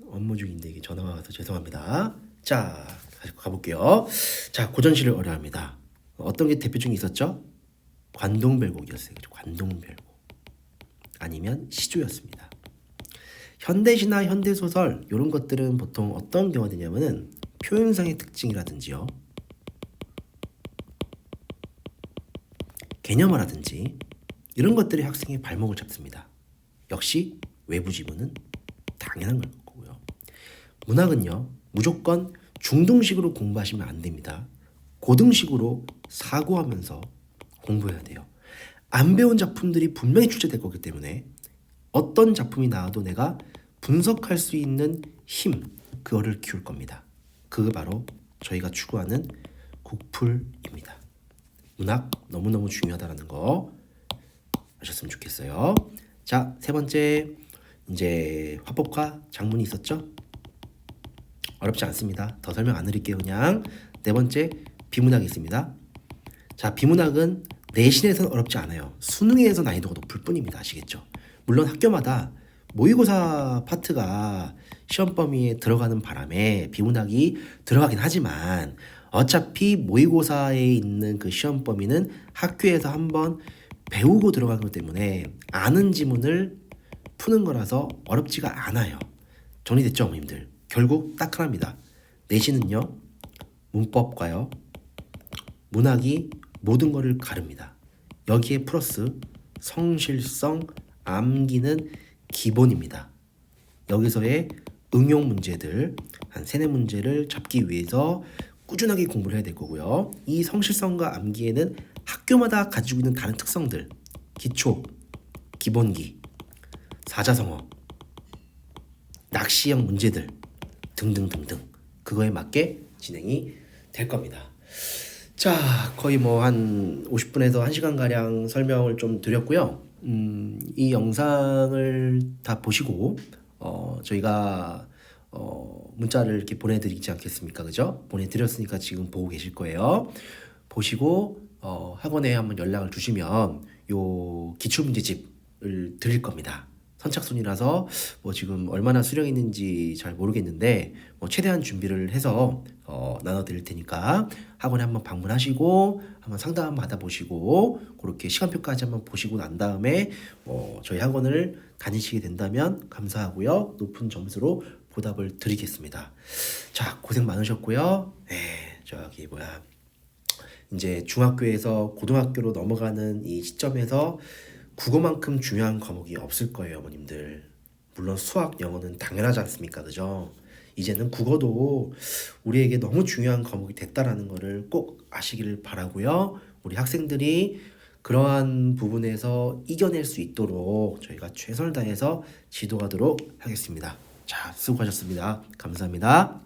업무 중인데 이게 전화가 와서 죄송합니다. 자, 다시 가볼게요. 자, 고전 시를 어려워합니다. 어떤 게 대표 중에 있었죠? 관동별곡이었어요. 그죠? 관동별곡. 아니면 시조였습니다. 현대시나 현대소설 이런 것들은 보통 어떤 경우가 되냐면은 표현상의 특징이라든지요, 개념어라든지 이런 것들이 학생의 발목을 잡습니다. 역시 외부 지문은 당연한 거고요. 문학은요, 무조건 중등식으로 공부하시면 안 됩니다. 고등식으로 사고하면서 공부해야 돼요. 안 배운 작품들이 분명히 출제될 거기 때문에 어떤 작품이 나와도 내가 분석할 수 있는 힘, 그거를 키울 겁니다. 그게 바로 저희가 추구하는 국풀입니다. 문학 너무너무 중요하다는 거 아셨으면 좋겠어요. 자, 세 번째, 이제 화법과 작문이 있었죠? 어렵지 않습니다. 더 설명 안 드릴게요. 그냥 네 번째, 비문학이 있습니다. 자, 비문학은 내신에서는 어렵지 않아요. 수능에서 난이도가 높을 뿐입니다. 아시겠죠? 물론 학교마다 모의고사 파트가 시험 범위에 들어가는 바람에 비문학이 들어가긴 하지만 어차피 모의고사에 있는 그 시험 범위는 학교에서 한번 배우고 들어가는 것 때문에 아는 지문을 푸는 거라서 어렵지가 않아요. 정리됐죠, 어머님들? 결국 딱 하나입니다. 내신은요, 문법과요, 문학이 모든 것을 가릅니다. 여기에 플러스 성실성, 암기는 기본입니다. 여기서의 응용 문제들 한 3-4문제를 잡기 위해서 꾸준하게 공부를 해야 될 거고요. 이 성실성과 암기에는 학교마다 가지고 있는 다른 특성들, 기초, 기본기, 사자성어, 낚시형 문제들 등등등등 그거에 맞게 진행이 될 겁니다. 자, 거의 뭐 한 50분에서 1시간가량 설명을 좀 드렸고요. 이 영상을 다 보시고 저희가 문자를 이렇게 보내드리지 않겠습니까? 그죠? 보내드렸으니까 지금 보고 계실 거예요. 보시고 학원에 한번 연락을 주시면 요 기출문제집을 드릴 겁니다. 선착순이라서 뭐 지금 얼마나 수령이 있는지 잘 모르겠는데 뭐 최대한 준비를 해서 나눠 드릴 테니까 학원에 한번 방문하시고 한번 상담 받아보시고 그렇게 시간표까지 한번 보시고 난 다음에 저희 학원을 다니시게 된다면 감사하고요. 높은 점수로 보답을 드리겠습니다. 자, 고생 많으셨고요. 네, 저기 이제 중학교에서 고등학교로 넘어가는 이 시점에서 국어만큼 중요한 과목이 없을 거예요, 어머님들. 물론 수학, 영어는 당연하지 않습니까? 그죠? 이제는 국어도 우리에게 너무 중요한 과목이 됐다라는 거를 꼭 아시기를 바라고요. 우리 학생들이 그러한 부분에서 이겨낼 수 있도록 저희가 최선을 다해서 지도하도록 하겠습니다. 자, 수고하셨습니다. 감사합니다.